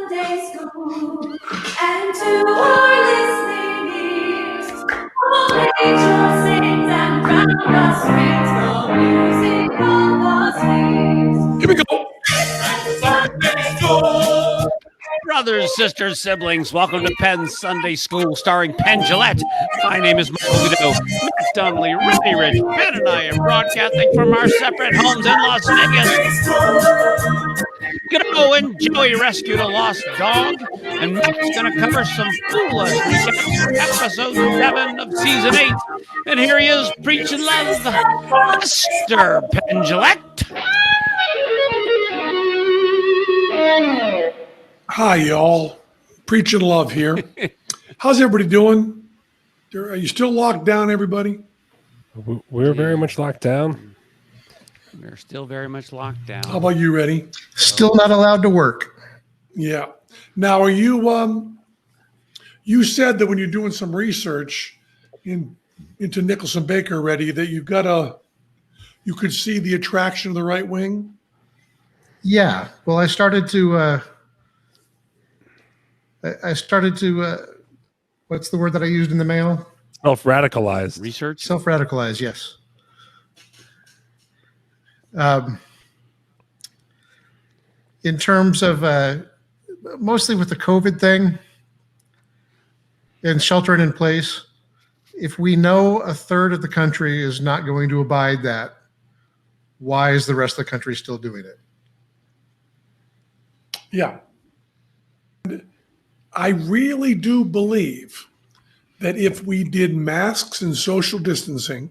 Sunday school, and to our listening ears, all angels sings and round us rings the music of the spheres. Here we go. Sunday school. Brothers, sisters, siblings, welcome to Penn Sunday School, starring Penn Gillette. My name is Michael Godot. Matt Donnelly, Rennie Rich, Ben and I are broadcasting from our separate homes in Las Vegas. Godot and Joey rescued a lost dog, and Matt's going to cover some Fool Us recaps for episode 7 of season 8. And here he is, preaching love, Mr. Penn Gillette. Hi, y'all. Preaching love here. How's everybody doing? Are you still locked down, everybody? We're very much locked down. We're still very much locked down. How about you, Reddy? Still not allowed to work. Yeah. Now, are you? You said that when you're doing some research into Nicholson Baker, Reddy, that you could see the attraction of the right wing. Yeah. Well, I started to. What's the word that I used in the mail? Self-radicalized. Research? Self-radicalize, yes. In terms of mostly with the COVID thing and sheltering in place, if we know a third of the country is not going to abide that, why is the rest of the country still doing it? Yeah. I really do believe that if we did masks and social distancing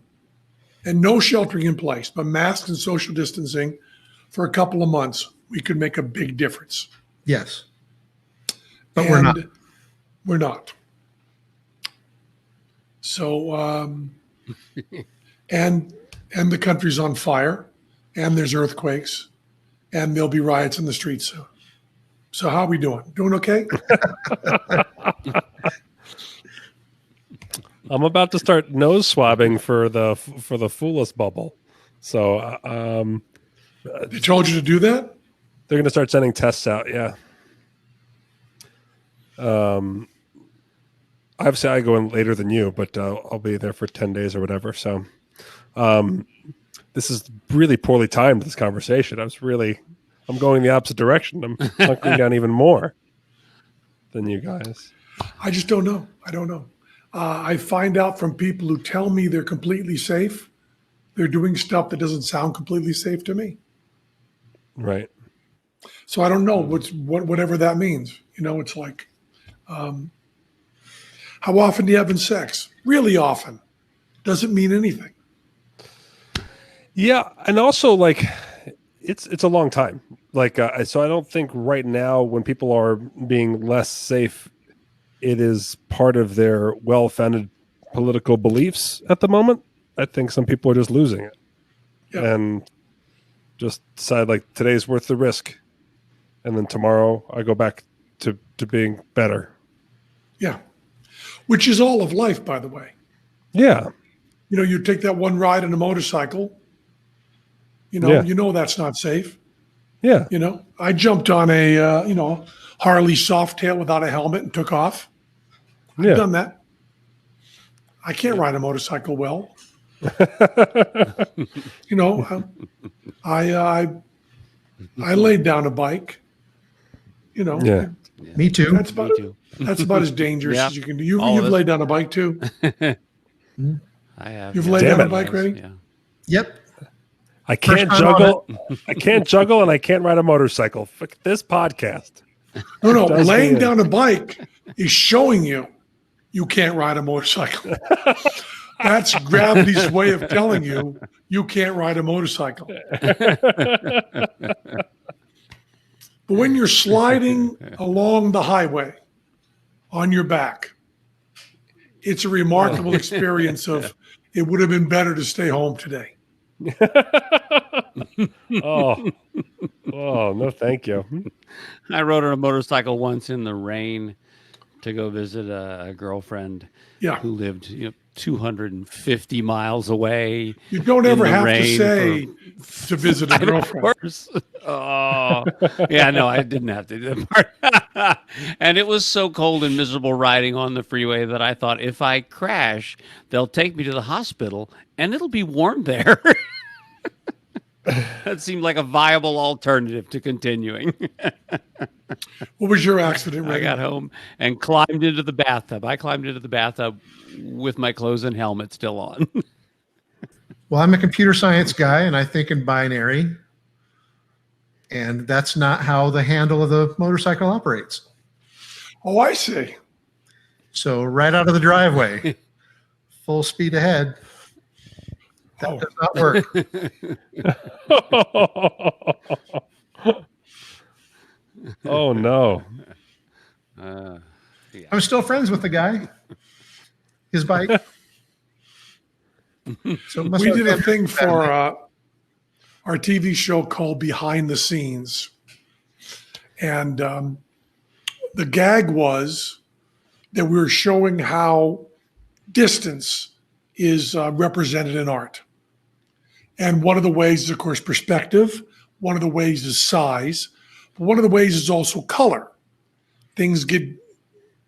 and no sheltering in place, but masks and social distancing for a couple of months, we could make a big difference. Yes. But we're not. We're not. So, and the country's on fire, and there's earthquakes, and there'll be riots in the streets soon. So how are we doing? Doing okay? I'm about to start nose swabbing for the Fool Us bubble. So They told you to do that? they're going to start sending tests out. Yeah. Obviously, I go in later than you, but I'll be there for 10 days or whatever. So this is really poorly timed, this conversation. I'm going the opposite direction. I'm hunkering down even more than you guys. I just don't know. I don't know. I find out from people who tell me they're completely safe. They're doing stuff that doesn't sound completely safe to me. Right. So I don't know whatever that means. You know, it's like, how often do you have sex? Really often. Doesn't mean anything. Yeah, and also like it's a long time. Like so I don't think right now when people are being less safe, it is part of their well-founded political beliefs at the moment. I think some people are just losing it. Yeah. And just decide like today's worth the risk. And then tomorrow I go back to being better. Yeah. Which is all of life, by the way. Yeah. You know, you take that one ride on a motorcycle, you know that's not safe. Yeah. You know, I jumped on a, Harley Softail without a helmet and took off. I've done that. I can't ride a motorcycle well. You know, I laid down a bike. You know, Yeah. Me too. that's about as dangerous Yeah. as you can do. You've All of us. laid down a bike too. I have. You've laid down a bike, Reddy? Yeah. Yep. I can't First time juggle. I can't juggle and I can't ride a motorcycle. Fuck this podcast. No, Does laying mean- down a bike is showing you can't ride a motorcycle. That's gravity's way of telling you can't ride a motorcycle. But when you're sliding along the highway on your back, it's a remarkable experience of it would have been better to stay home today. Oh, no, thank you. I rode on a motorcycle once in the rain to go visit a girlfriend Yeah. who lived 250 miles away. You don't in ever the have to rain say to visit a I know, of girlfriend. course. Oh, yeah, no, I didn't have to do that part. And it was so cold and miserable riding on the freeway that I thought if I crash, they'll take me to the hospital and it'll be warm there. That seemed like a viable alternative to continuing. What was your accident, I Ray? got home and climbed into the bathtub. I climbed into the bathtub with my clothes and helmet still on. Well, I'm a computer science guy, and I think in binary, and that's not how the handle of the motorcycle operates. Oh, I see. So right out of the driveway, full speed ahead. That does not work. Oh no. Yeah. I'm still friends with the guy. His bike. So it must We have did a been- thing for our TV show called Behind the Scenes. And the gag was that we were showing how distance is represented in art. And one of the ways is, of course, perspective. One of the ways is size. But one of the ways is also color. Things get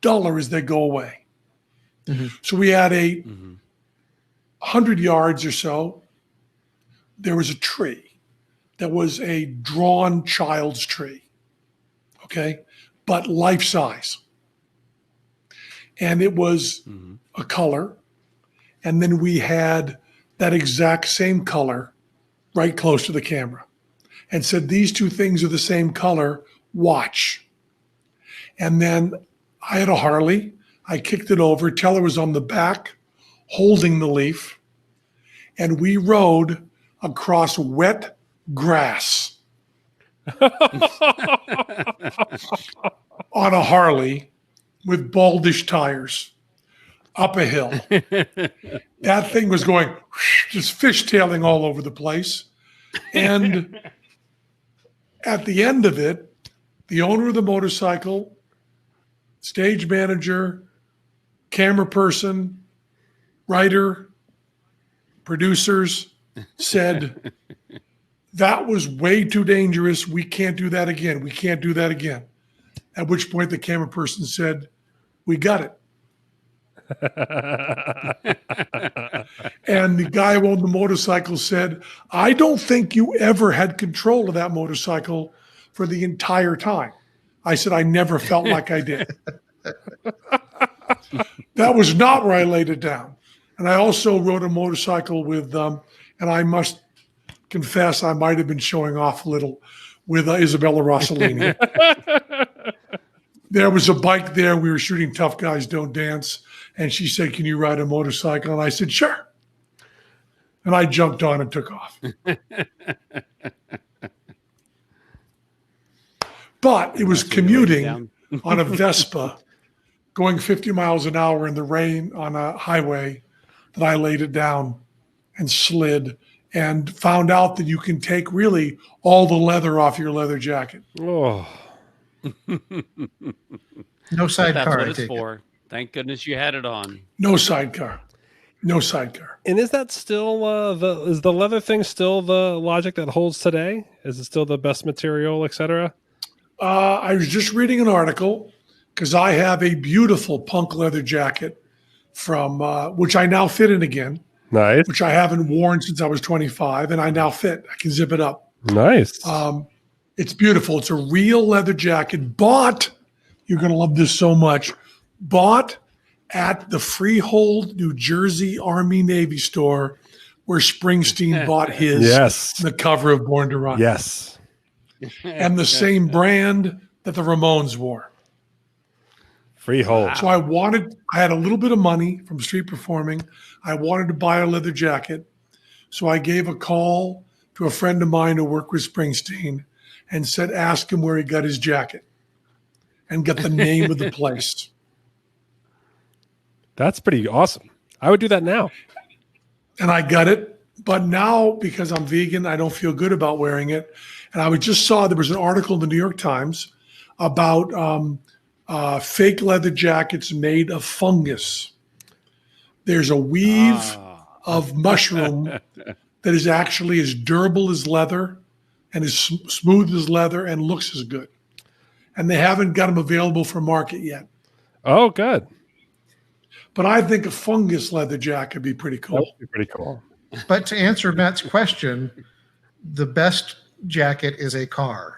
duller as they go away. Mm-hmm. So we had 100 yards or so, there was a tree that was a drawn child's tree, okay, but life size. And it was a color. And then we had that exact same color right close to the camera and said, these two things are the same color, watch. And then I had a Harley. I kicked it over. Teller was on the back holding the leaf. And we rode across wet grass on a Harley with baldish tires up a hill. That thing was going just fishtailing all over the place. And at the end of it, the owner of the motorcycle, stage manager, camera person, writer, producers said, that was way too dangerous. We can't do that again. We can't do that again. At which point the camera person said, we got it. And the guy who owned the motorcycle said, I don't think you ever had control of that motorcycle for the entire time. I said, I never felt like I did. That was not where I laid it down. And I also rode a motorcycle with, and I must confess, I might have been showing off a little with Isabella Rossellini. There was a bike there. We were shooting Tough Guys Don't Dance. And she said, can you ride a motorcycle? And I said, sure. And I jumped on and took off. But it was commuting on a Vespa going 50 miles an hour in the rain on a highway that I laid it down and slid and found out that you can take really all the leather off your leather jacket. Oh. No sidecar. That's what I it's take for. Thank goodness you had it on. No sidecar. No sidecar. And is that still is the leather thing still the logic that holds today? Is it still the best material, etc.? I was just reading an article because I have a beautiful punk leather jacket from which I now fit in again, Nice. which I haven't worn since I was 25, and I now fit. I can zip it up. Nice. It's beautiful. It's a real leather jacket bought. You're going to love this so much. Bought at the Freehold, New Jersey Army Navy store where Springsteen bought his. Yes. The cover of Born to Run. Yes. And the same brand that the Ramones wore. Freehold. So I had a little bit of money from street performing. I wanted to buy a leather jacket. So I gave a call to a friend of mine who worked with Springsteen and said, ask him where he got his jacket and get the name of the place. That's pretty awesome. I would do that now. And I got it. But now, because I'm vegan, I don't feel good about wearing it. And I just saw there was an article in the New York Times about fake leather jackets made of fungus. There's a weave of mushroom that is actually as durable as leather and as smooth as leather and looks as good. and they haven't got them available for market yet. Oh, good. But I think a fungus leather jacket would be pretty That cool. would be pretty cool. But to answer Matt's question, the best jacket is a car.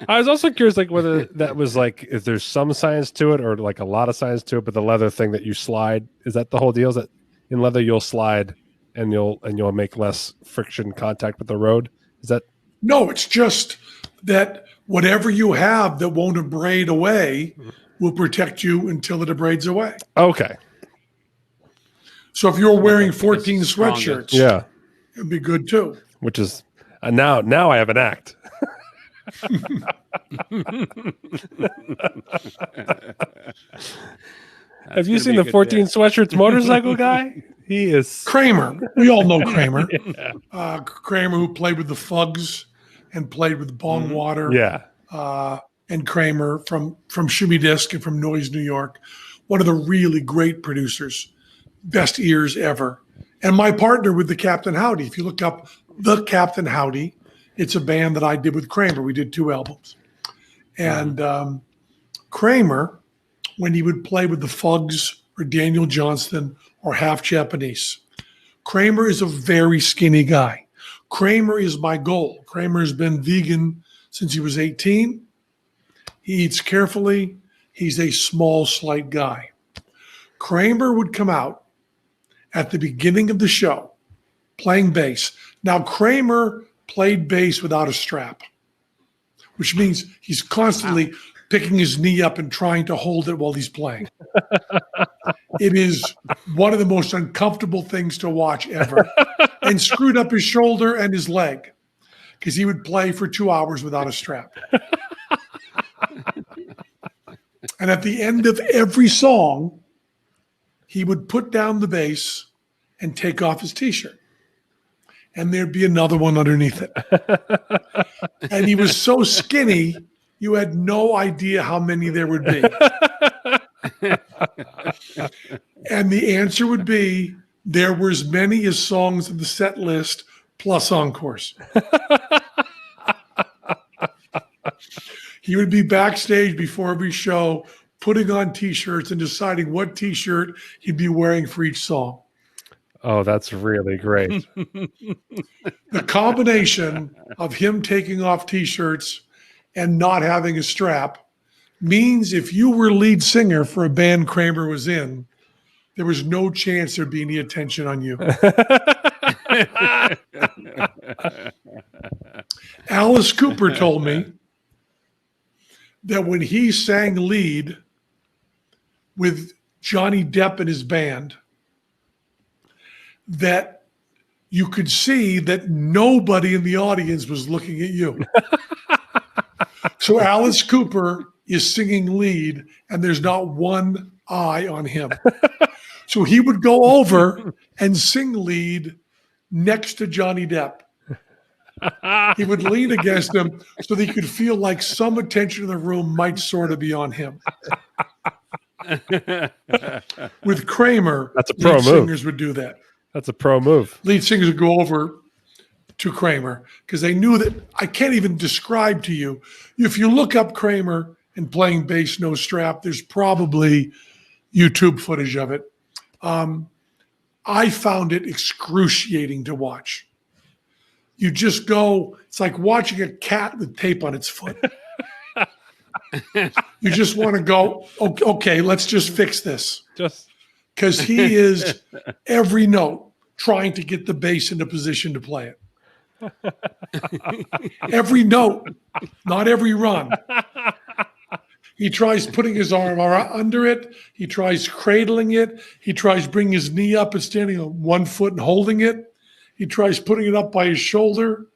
I was also curious, like whether that was like if there's some science to it or like a lot of science to it. But the leather thing that you slide, is that the whole deal? Is that in leather you'll slide and you'll make less friction contact with the road? Is that No, it's just that whatever you have that won't abrade away will protect you until it abrades away. okay? So if you're wearing It's 14 strongest. sweatshirts, Yeah, it'd be good too. which is now I have an act. Have you seen the 14 sweatshirts motorcycle guy? He is Kramer, we all know Kramer. Kramer, who played with the Fugs and played with Bong Water. yeah. And Kramer from Shimmy Disc and from Noise New York. One of the really great producers, best ears ever. And my partner with the Captain Howdy. If you look up the Captain Howdy, it's a band that I did with Kramer. We did 2 albums. And Kramer, when he would play with the Fugs or Daniel Johnston or Half Japanese, Kramer is a very skinny guy. Kramer is my goal. Kramer has been vegan since he was 18. He eats carefully. He's a small, slight guy. Kramer would come out at the beginning of the show playing bass. Now, Kramer played bass without a strap, which means he's constantly picking his knee up and trying to hold it while he's playing. It is one of the most uncomfortable things to watch ever, and screwed up his shoulder and his leg because he would play for 2 hours without a strap. And at the end of every song, he would put down the bass and take off his t-shirt. And there'd be another one underneath it. And he was so skinny, you had no idea how many there would be. And the answer would be, there were as many as songs in the set list plus encores. He would be backstage before every show, putting on t-shirts and deciding what t-shirt he'd be wearing for each song. Oh, that's really great. The combination of him taking off t-shirts and not having a strap means if you were lead singer for a band Kramer was in, there was no chance there'd be any attention on you. Alice Cooper told me that when he sang lead with Johnny Depp and his band, that you could see that nobody in the audience was looking at you. So Alice Cooper is singing lead and there's not one eye on him. So he would go over and sing lead next to Johnny Depp. He would lean against him so that he could feel like some attention in the room might sort of be on him. With Kramer, That's a pro lead move. singers would do that. That's a pro move. Lead singers would go over to Kramer because they knew that I can't even describe to you. If you look up Kramer and playing bass no strap, there's probably YouTube footage of it. I found it excruciating to watch. You just go, it's like watching a cat with tape on its foot. You just want to go, okay, let's just fix this. Just Because he is every note trying to get the bass into position to play it. Every note, not every run. He tries putting his arm under it. He tries cradling it. He tries bringing his knee up and standing on one foot and holding it. He tries putting it up by his shoulder.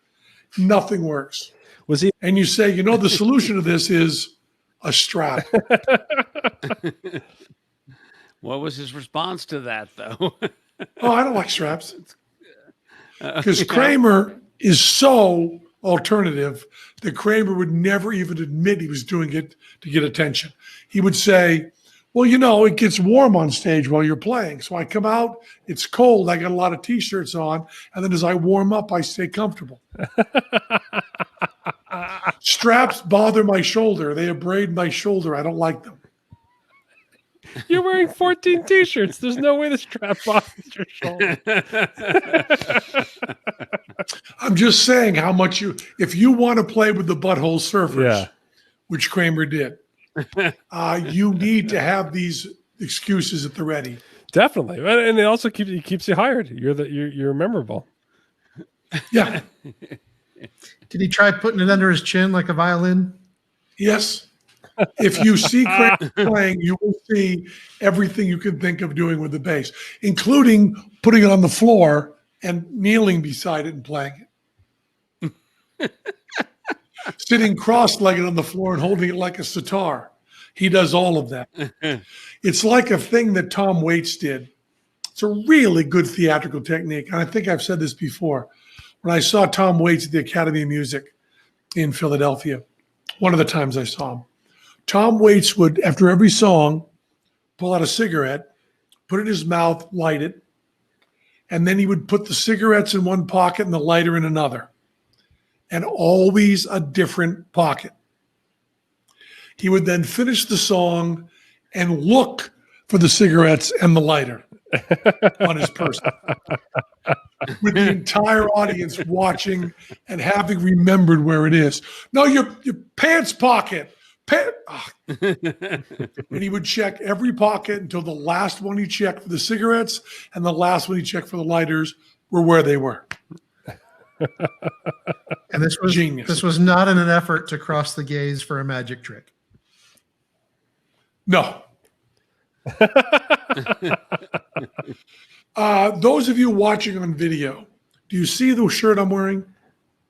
Nothing works. was he? And you say, you know, the solution to this is a strap. What was his response to that, though? Oh, I don't like straps. Because Kramer is so alternative that Kramer would never even admit he was doing it to get attention. He would say, Well, it gets warm on stage while you're playing. So I come out, it's cold. I got a lot of t-shirts on. And then as I warm up, I stay comfortable. Straps bother my shoulder. They abrade my shoulder. I don't like them. You're wearing 14 t-shirts. There's no way the strap bothers your shoulder. I'm just saying how much if you want to play with the butthole surfers, Yeah. which Kramer did, you need to have these excuses at the ready. Definitely. And it also keeps you hired. You're memorable. Yeah. Did he try putting it under his chin like a violin? Yes. If you see Kramer playing, you will see everything you can think of doing with the bass, including putting it on the floor and kneeling beside it and playing it. Sitting cross-legged on the floor and holding it like a sitar. He does all of that. It's like a thing that Tom Waits did. It's a really good theatrical technique. And I think I've said this before. When I saw Tom Waits at the Academy of Music in Philadelphia, one of the times I saw him, Tom Waits would, after every song, pull out a cigarette, put it in his mouth, light it, and then he would put the cigarettes in one pocket and the lighter in another, and always a different pocket. He would then finish the song and look for the cigarettes and the lighter on his person, with the entire audience watching and having remembered where it is. No, your pants pocket. And he would check every pocket until the last one he checked for the cigarettes and the last one he checked for the lighters were where they were. And this was genius. This was not in an effort to cross the gaze for a magic trick. No. Those of you watching on video, do you see the shirt I'm wearing?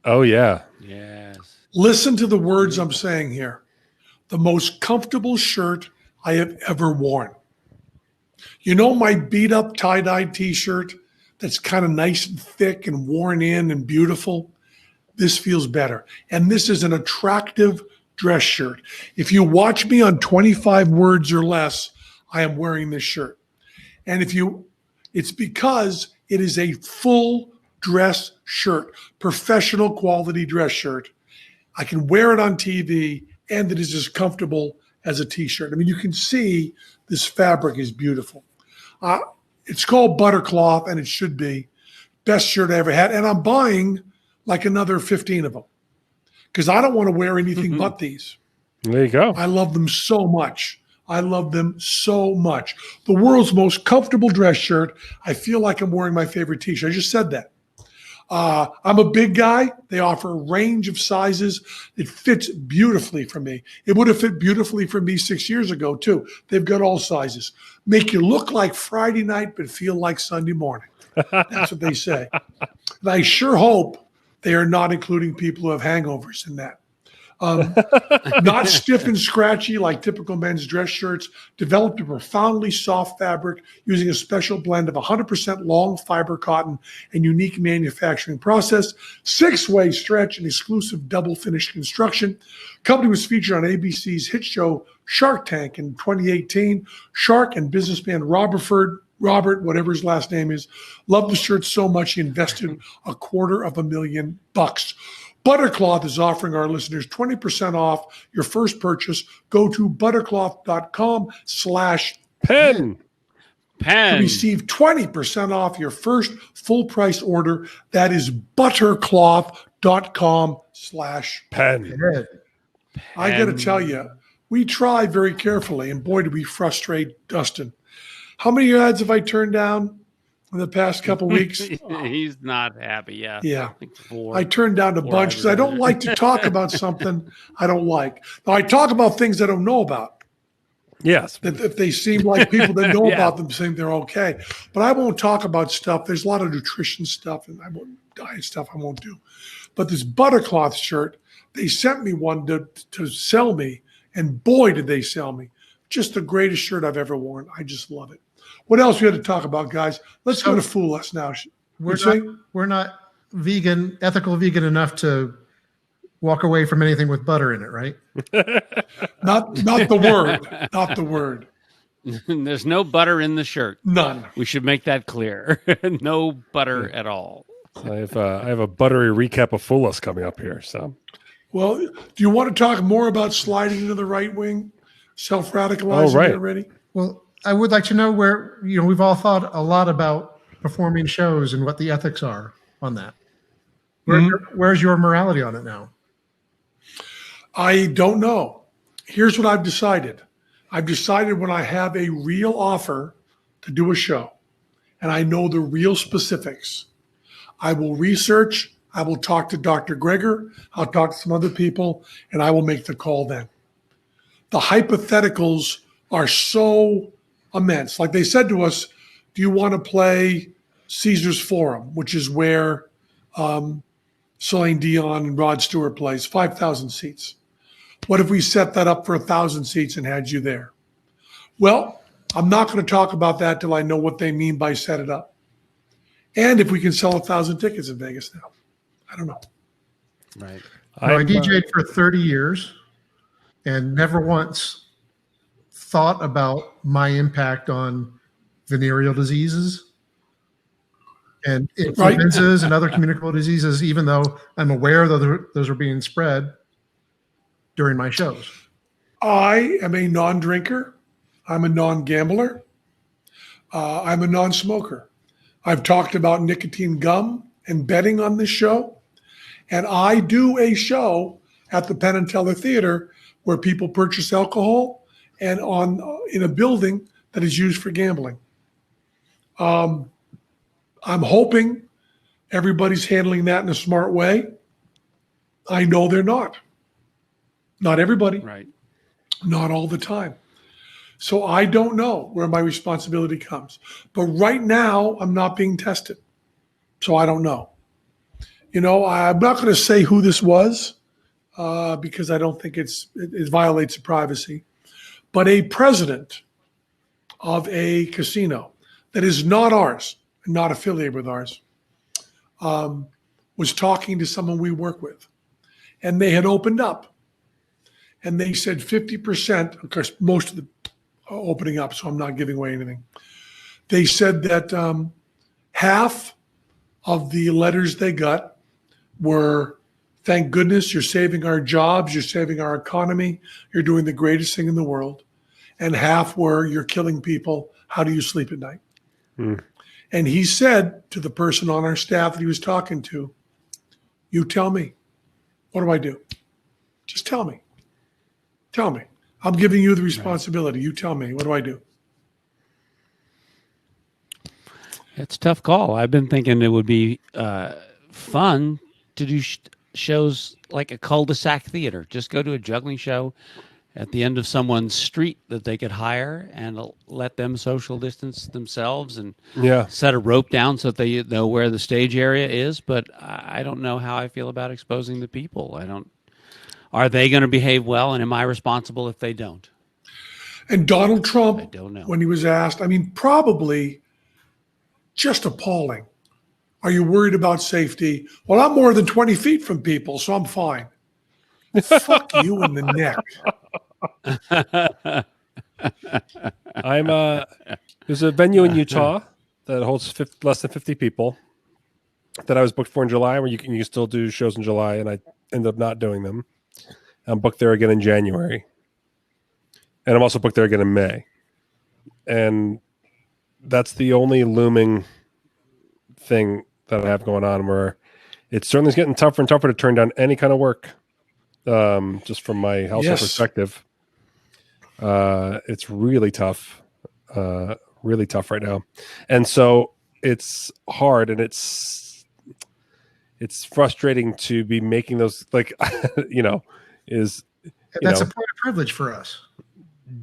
Oh, yeah. Yes. Listen to the words I'm saying here. The most comfortable shirt I have ever worn. You know my beat-up tie-dye T-shirt that's kind of nice and thick and worn in and beautiful? This feels better. And this is an attractive dress shirt. If you watch me on 25 words or less, I am wearing this shirt. And it's because it is a full dress shirt, professional quality dress shirt. I can wear it on TV, and it is as comfortable as a T-shirt. I mean, you can see this fabric is beautiful. It's called Buttercloth, and it should be best shirt I ever had. And I'm buying like another 15 of them because I don't want to wear anything but these. There you go. I love them so much. I love them so much. The world's most comfortable dress shirt. I feel like I'm wearing my favorite T-shirt. I just said that. I'm a big guy. They offer a range of sizes. It fits beautifully for me. It would have fit beautifully for me 6 years ago, too. They've got all sizes. Make you look like Friday night, but feel like Sunday morning. That's what they say. And I sure hope they are not including people who have hangovers in that. Not stiff and scratchy like typical men's dress shirts, developed a profoundly soft fabric using a special blend of 100% long fiber cotton and unique manufacturing process, 6-way stretch and exclusive double finish construction. Company was featured on ABC's hit show Shark Tank in 2018. Shark and businessman Robert, whatever his last name is, loved the shirt so much he invested $250,000. Buttercloth is offering our listeners 20% off your first purchase. Go to buttercloth.com/Penn to receive 20% off your first full price order. That is buttercloth.com/Penn. I got to tell you, we try very carefully, and boy, do we frustrate Dustin. How many ads have I turned down in the past couple weeks? He's not happy. Yeah. Yeah. I think 4. I turned down a bunch because I don't like to talk about something I don't like. Now, I talk about things I don't know about. Yes. That if they seem like people that know about them saying they're okay. But I won't talk about stuff. There's a lot of nutrition stuff and diet stuff I won't do. But this Buttercloth shirt, they sent me one to sell me, and boy, did they sell me. Just the greatest shirt I've ever worn. I just love it. What else we had to talk about, guys? Let's go to Fool Us now. We're not ethical vegan enough to walk away from anything with butter in it, right? Not the word. Not the word. There's no butter in the shirt. None. We should make that clear. No butter at all. I have a buttery recap of Fool Us coming up here. So, Well, do you want to talk more about sliding into the right wing, self-radicalizing Oh, right. already? Well, I would like to know where, we've all thought a lot about performing shows and what the ethics are on that. Where's your morality on it now? I don't know. Here's what I've decided. I've decided when I have a real offer to do a show and I know the real specifics, I will research, I will talk to Dr. Greger, I'll talk to some other people, and I will make the call then. The hypotheticals are so immense. Like they said to us, do you want to play Caesar's Forum, which is where Celine Dion and Rod Stewart plays, 5,000 seats. What if we set that up for 1,000 seats and had you there? Well, I'm not going to talk about that till I know what they mean by set it up. And if we can sell 1,000 tickets in Vegas now. I don't know. Right. I DJ'd for 30 years and never once thought about my impact on venereal diseases and influenzas and other communicable diseases, even though I'm aware that those are being spread during my shows. I am a non-drinker. I'm a non-gambler. I'm a non-smoker. I've talked about nicotine gum and betting on this show. And I do a show at the Penn and Teller Theater where people purchase alcohol and in a building that is used for gambling. I'm hoping everybody's handling that in a smart way. I know they're not. Not everybody. Right. Not all the time. So I don't know where my responsibility comes. But right now, I'm not being tested. So I don't know. I'm not going to say who this was because I don't think it violates the privacy. But a president of a casino that is not ours, and not affiliated with ours, was talking to someone we work with. And they had opened up. And they said 50%, of course, most of the opening up, so I'm not giving away anything. They said that half of the letters they got were, thank goodness, you're saving our jobs, you're saving our economy, you're doing the greatest thing in the world. And half were, you're killing people, how do you sleep at night? And he said to the person on our staff that he was talking to, you tell me, what do I do? Just tell me. Tell me. I'm giving you the responsibility. You tell me. What do I do? It's a tough call. I've been thinking it would be fun to do shows like a cul-de-sac theater. Just go to a juggling show at the end of someone's street that they could hire and let them social distance themselves and set a rope down so that they know where the stage area is. But I don't know how I feel about exposing the people. Are they going to behave well, and am I responsible if they don't? And Donald Trump, I don't know. when he was asked, probably just appalling. Are you worried about safety? Well, I'm more than 20 feet from people, so I'm fine. Fuck you in the neck. There's a venue in Utah that holds less than 50 people that I was booked for in July, where you can still do shows in July, and I ended up not doing them. I'm booked there again in January. And I'm also booked there again in May. And that's the only looming thing that I have going on, where it's certainly getting tougher and tougher to turn down any kind of work, just from my health perspective. It's really tough right now. And so it's hard, and it's frustrating to be making those, like, that's a point of privilege for us.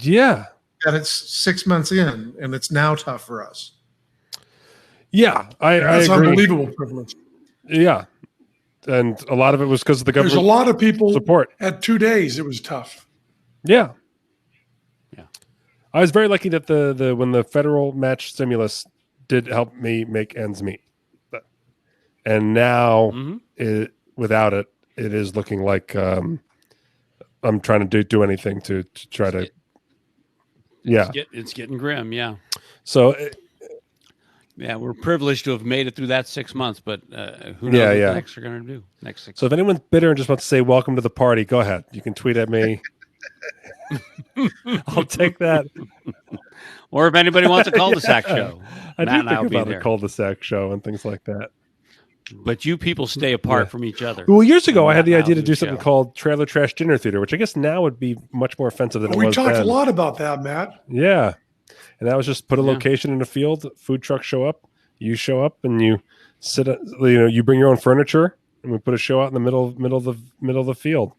Yeah. That it's 6 months in and it's now tough for us. Yeah. That's I agree. unbelievable privilege. Yeah. And a lot of it was because of the government. There's a lot of people support. At 2 days, it was tough. Yeah. Yeah. I was very lucky that the when the federal match stimulus did help me make ends meet. And now without it, it is looking like I'm trying to do anything to try to Yeah. It's getting grim. Yeah. So Yeah, we're privileged to have made it through that 6 months, but who knows what the next are going to do next 6 So if anyone's bitter and just wants to say welcome to the party, go ahead. You can tweet at me. I'll take that. Or if anybody wants a cul-de-sac show, I Matt do and think I'll be about a there. cul-de-sac show and things like that. But you people stay apart from each other. Well, years ago, I had the Matt and idea to I'll do a something show. called Trailer Trash Dinner Theater, which I guess now would be much more offensive than it We was talked then. a lot about that, Matt. Yeah. And that was just put a Yeah. location in a field, food trucks show up, you show up, and you sit. You bring your own furniture, and we put a show out in the middle of the field.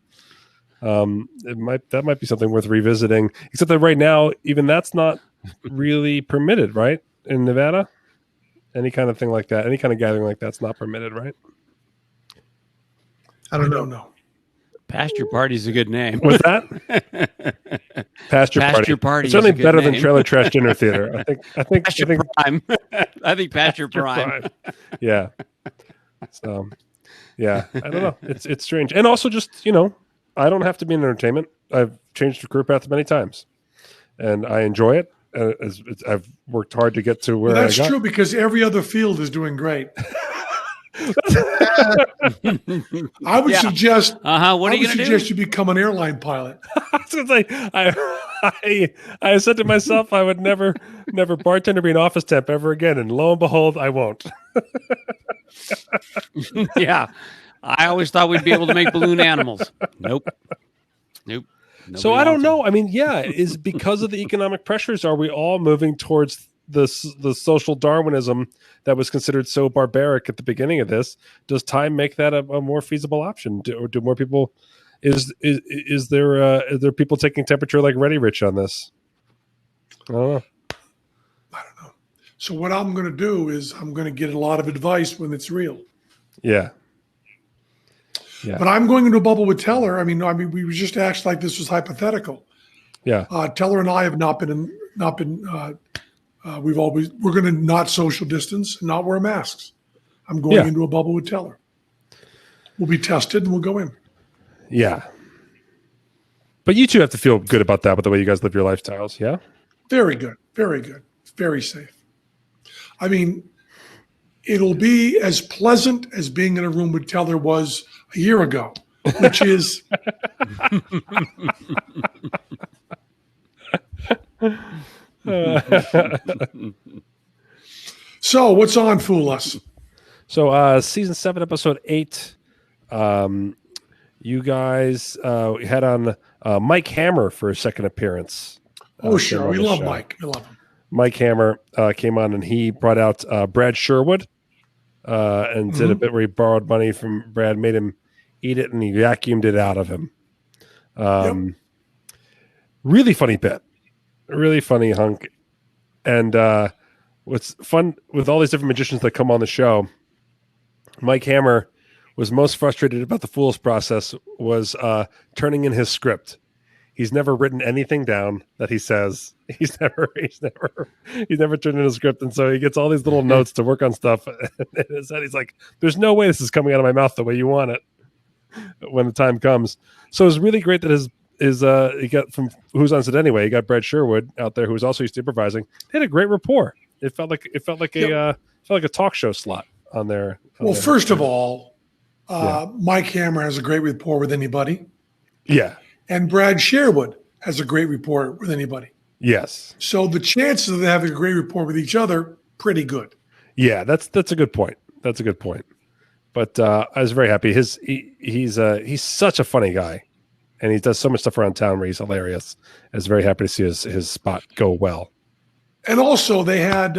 That might be something worth revisiting. Except that right now, even that's not really permitted, right? In Nevada, any kind of thing like that, any kind of gathering like that's not permitted, right? I don't know. Pasture Party is a good name. What's that? Pasture Party. Is It's certainly a good better than name. Trailer Trash Dinner Theater. I think Pasture Prime. I think Pasture Prime. Yeah. So, yeah, I don't know. It's strange, and also just I don't have to be in entertainment. I've changed career path many times, and I enjoy it. I've worked hard to get to where That's I got. true because every other field is doing great. I would suggest. What are I you would going to do? suggest you become an airline pilot. I was gonna say, I said to myself I would never bartend or be an office temp ever again, and lo and behold, I won't. Yeah. I always thought we'd be able to make balloon animals. Nope. So I don't know. I mean, is because of the economic pressures, are we all moving towards the social Darwinism that was considered so barbaric at the beginning of this? Does time make that a more feasible option? Or do more people? Is there people taking temperature like Ready Rich on this? I don't know. So what I'm going to do is I'm going to get a lot of advice when it's real. Yeah. But I'm going into a bubble with Teller. I mean, we just acted like this was hypothetical. Yeah. Teller and I have not been. We're going to not social distance and not wear masks. I'm going into a bubble with Teller. We'll be tested and we'll go in. Yeah. But you two have to feel good about that with the way you guys live your lifestyles. Yeah. Very good. Very good. Very safe. I mean, it'll be as pleasant as being in a room with Teller was a year ago, which is So what's on Fool Us? So season 7, episode 8. You guys had on Mike Hammer for a second appearance. Oh, sure. We love show. Mike. We love him. Mike Hammer came on and he brought out Brad Sherwood and did a bit where he borrowed money from Brad, made him eat it, and he vacuumed it out of him. Really funny bit. Really funny hunk. And what's fun with all these different magicians that come on the show, Mike Hammer was most frustrated about the Fool's process was turning in his script. He's never written anything down that he says. He's never turned in a script, and so he gets all these little notes to work on stuff. And he's like, "There's no way this is coming out of my mouth the way you want it when the time comes." So it's really great that he got from Who's on Set Anyway. He got Brad Sherwood out there, who was also used to improvising. They had a great rapport. It felt like a talk show slot on there. Well, first of all, Mike Hammer has a great rapport with anybody. Yeah. And Brad Sherwood has a great rapport with anybody. Yes. So the chances of them having a great rapport with each other, pretty good. Yeah, that's a good point. That's a good point. But I was very happy. He's such a funny guy, and he does so much stuff around town where he's hilarious. I was very happy to see his spot go well. And also they had,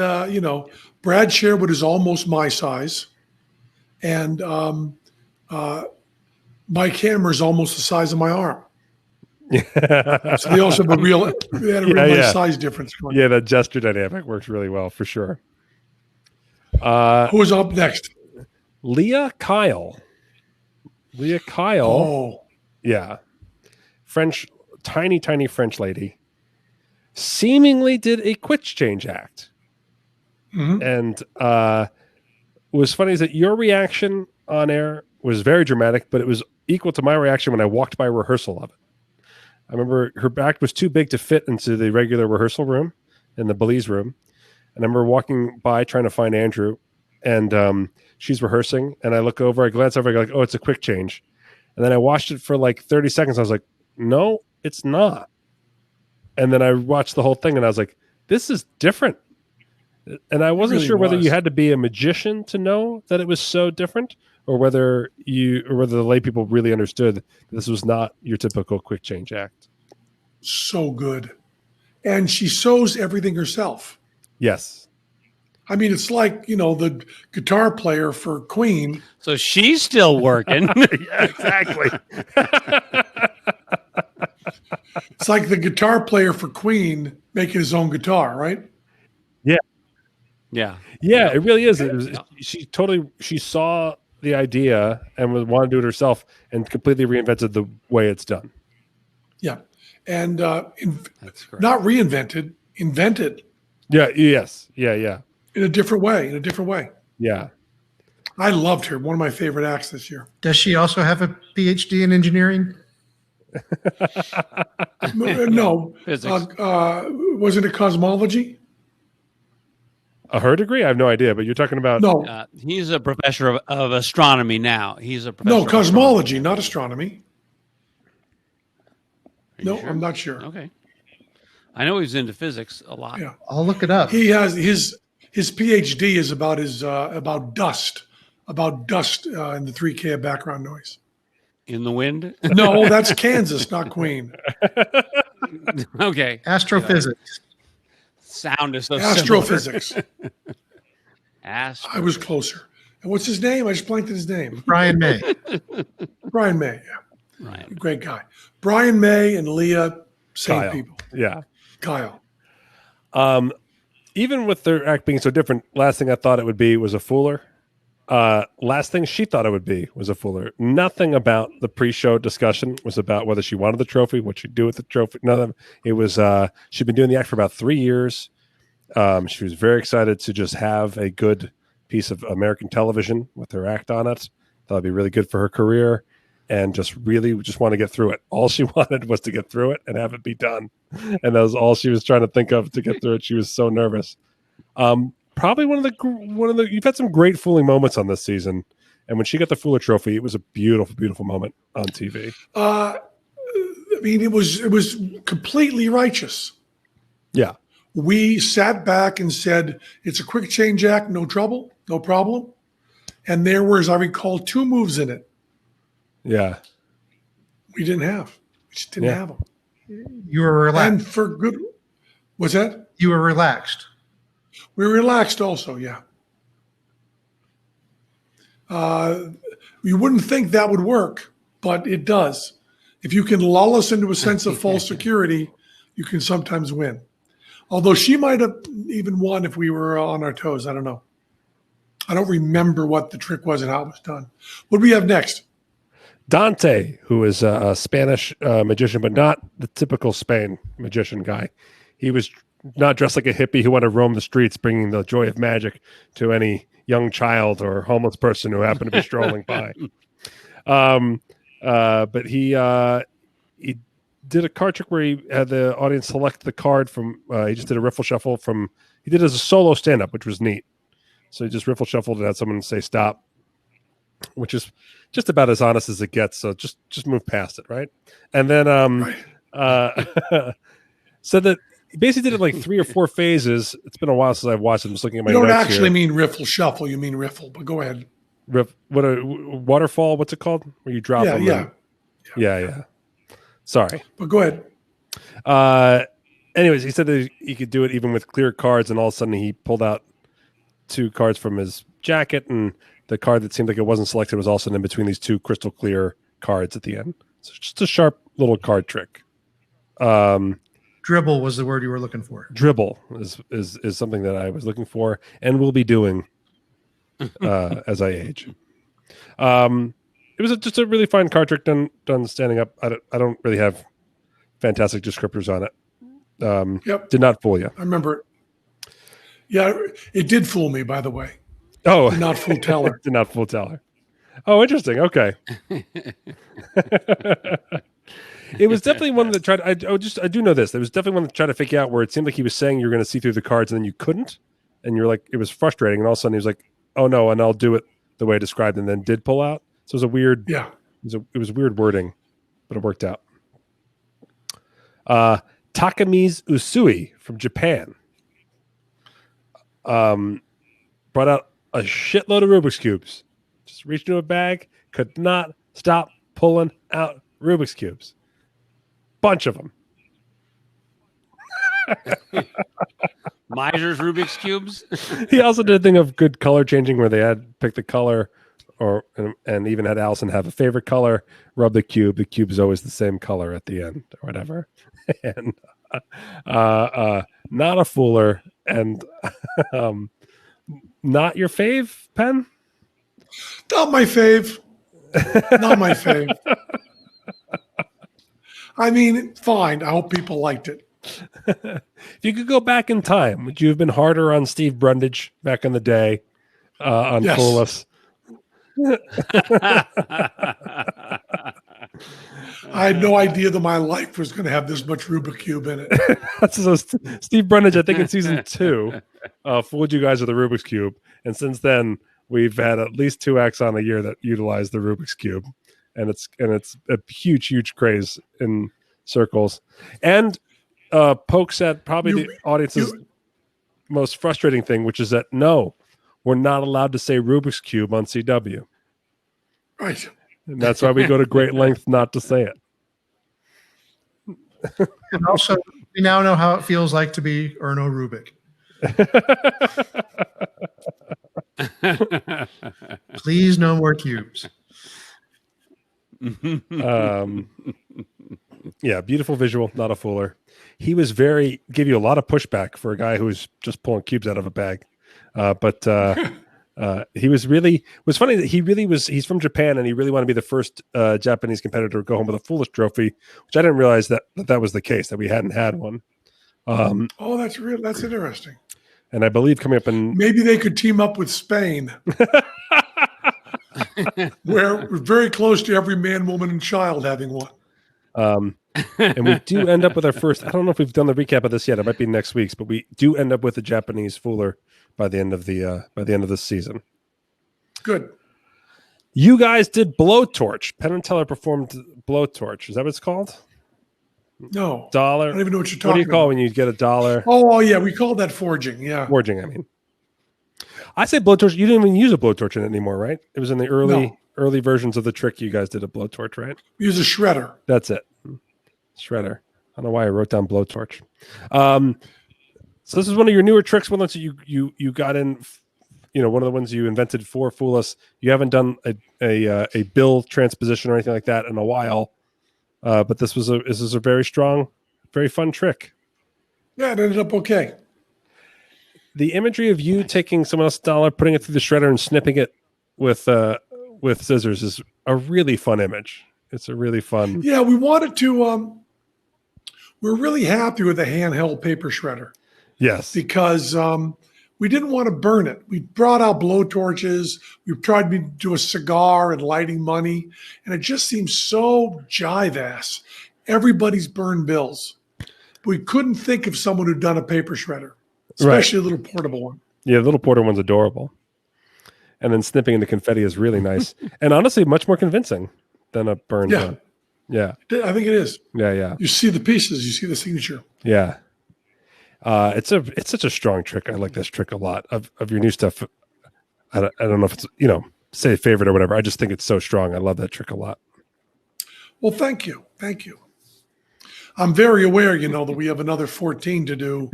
Brad Sherwood is almost my size, and Mike Hammer is almost the size of my arm. So they also have a real nice size difference. Yeah, that gesture dynamic works really well for sure. Who's up next? Leah Kyle. Oh, yeah. French, tiny French lady seemingly did a quick change act. And what was funny is that your reaction on air was very dramatic, but it was equal to my reaction when I walked by rehearsal of it. I remember her act was too big to fit into the regular rehearsal room in the Belize room. And I remember walking by trying to find Andrew, and she's rehearsing. And I look over, I glance over, I go like, oh, it's a quick change. And then I watched it for like 30 seconds. I was like, no, it's not. And then I watched the whole thing and I was like, this is different. And I wasn't sure whether you had to be a magician to know that it was so different, or whether the lay people really understood that this was not your typical quick change act. So good. And she sews everything herself. Yes. I mean, it's like, the guitar player for Queen. So she's still working. Yeah, exactly. It's like the guitar player for Queen making his own guitar, right? Yeah. Yeah, it really is. She saw the idea and wanted to do it herself and completely reinvented the way it's done. Yeah. And That's great. not reinvented, invented. Yeah. Yes. Yeah. In a different way. Yeah. I loved her. One of my favorite acts this year. Does she also have a PhD in engineering? No. Physics. Wasn't it cosmology? Her degree? I have no idea, but you're talking about... No. He's a professor of astronomy now. He's a professor. No, cosmology, not astronomy. No, Sure? I'm not sure. Okay. I know he's into physics a lot. Yeah. I'll look it up. He has his PhD is about about dust in the 3K of background noise. In the wind? No, that's Kansas, not Queen. Okay. Astrophysics. Sound is so Astrophysics. Astro. I was closer. And what's his name? I just blanked at his name. Brian May. Brian May. Yeah, Right. great guy. Brian May and Leah, same Kyle. people. Yeah. Kyle. Even with their act being so different, last thing I thought it would be was a fooler. Last thing she thought it would be was a fooler. Nothing about the pre-show discussion was about whether she wanted the trophy, what she'd do with the trophy. None. It was she'd been doing the act for about 3 years. She was very excited to just have a good piece of American television with her act on it. Thought it'd be really good for her career, and just really just want to get through it. All she wanted was to get through it and have it be done, and that was all she was trying to think of to get through it. She was so nervous. Probably one of the you've had some great fooling moments on this season, and when she got the Fuller Trophy, it was a beautiful moment on TV. I mean, it was completely righteous. Yeah, We sat back and said, it's a quick change act, no trouble, no problem. And there were, as I recall, 2 moves in it yeah, we didn't have. We just didn't have them. You were relaxed. And for good, what's that? You were relaxed. We were relaxed also, yeah. You wouldn't think that would work, but it does. If you can lull us into a sense of false security, you can sometimes win. Although she might have even won if we were on our toes. I don't know. I don't remember what the trick was and how it was done. What do we have next? Dante, who is a Spanish magician, but not the typical Spain magician guy. He was not dressed like a hippie who wanted to roam the streets, bringing the joy of magic to any young child or homeless person who happened to be strolling by. But he did a card trick where he had the audience select the card from. He just did a riffle shuffle from. He did it as a solo stand up, which was neat. So he just riffle shuffled and had someone say stop, which is just about as honest as it gets. So just move past it, right? And then said that he basically did it like 3 or 4 phases. It's been a while since I've watched it. I'm just looking at my You don't notes actually here. mean riffle shuffle, you mean riffle, but go ahead. What a waterfall? What's it called? Where you drop them? Yeah. Sorry. But go ahead. Anyways, he said that he could do it even with clear cards, and all of a sudden he pulled out 2 cards from his jacket, and the card that seemed like it wasn't selected was also in between these 2 crystal clear cards at the end. So just a sharp little card trick. Dribble was the word you were looking for. Dribble is something that I was looking for and will be doing as I age. It was just a really fine card trick done standing up. I don't really have fantastic descriptors on it. Yep. Did not fool you. I remember it. Yeah, it did fool me, by the way. Oh, Did not fool Teller. did not fool Teller. Oh, interesting. Okay. It was definitely one that tried. I do know this. There was definitely one that tried to figure out where it seemed like he was saying you're going to see through the cards and then you couldn't, and you're like, it was frustrating. And all of a sudden he was like, oh no, and I'll do it the way I described, and then did pull out. So it was a weird. Yeah. It was weird wording, but it worked out. Takami's Usui from Japan brought out a shitload of Rubik's Cubes. Just reached into a bag, could not stop pulling out Rubik's Cubes. Bunch of them. Miser's Rubik's Cubes. He also did a thing of good color changing where they had picked the color and even had Allison have a favorite color, rub the cube. The cube's always the same color at the end or whatever. And not a fooler and not your fave, Penn? Not my fave. Not my fave. I mean, fine. I hope people liked it. If you could go back in time, would you have been harder on Steve Brundage back in the day on Yes. Fool Us? I had no idea that my life was going to have this much Rubik Cube in it. So Steve Brundage, I think in season 2, fooled you guys with the Rubik's Cube. And since then, we've had at least 2 acts on a year that utilize the Rubik's Cube. And it's a huge craze in circles. And pokes at probably the audience's most frustrating thing, which is that no, we're not allowed to say Rubik's Cube on CW. Right. And that's why we go to great length not to say it. And also, we now know how it feels like to be Erno Rubik. Please, no more cubes. Yeah, beautiful visual, not a fooler. He was give you a lot of pushback for a guy who was just pulling cubes out of a bag. But he was funny that he's from Japan and he really wanted to be the first Japanese competitor to go home with a foolish trophy, which I didn't realize that was the case, that we hadn't had one. Oh, that's real. That's interesting. And I believe coming up in Maybe they could team up with Spain, where we're very close to every man, woman, and child having one. and we do end up with our first. I don't know if we've done the recap of this yet. It might be next week's, but we do end up with a Japanese fooler by the end of this season. Good. You guys did Blowtorch. Penn and Teller performed Blowtorch. Is that what it's called? No. Dollar. I don't even know what you're talking What do you call about. when you get $1? Oh, yeah. We call that forging. Yeah. Forging, I mean. I say Blowtorch. You didn't even use a Blowtorch in it anymore, right? It was in the early versions of the trick you guys did a Blowtorch, right? Use a shredder. That's it. Shredder. I don't know why I wrote down Blowtorch. So this is one of your newer tricks, one that you got in, one of the ones you invented for Fool Us. You haven't done a bill transposition or anything like that in a while, but this is a very strong, very fun trick. Yeah, it ended up okay. The imagery of you taking someone else's dollar, putting it through the shredder, and snipping it with scissors is a really fun image. It's a really fun. Yeah, we wanted to. We're really happy with the handheld paper shredder. Yes, because we didn't want to burn it. We brought out blowtorches. We tried to do a cigar and lighting money, and it just seems so jive-ass. Everybody's burned bills. We couldn't think of someone who'd done a paper shredder, especially a little portable one. Yeah, the little porter one's adorable. And then snipping into confetti is really nice. And honestly, much more convincing than a burned one. Yeah. I think it is. Yeah. You see the pieces. You see the signature. Yeah. It's such a strong trick. I like this trick a lot of your new stuff. I don't know if it's, say favorite or whatever. I just think it's so strong. I love that trick a lot. Well, thank you. Thank you. I'm very aware, that we have another 14 to do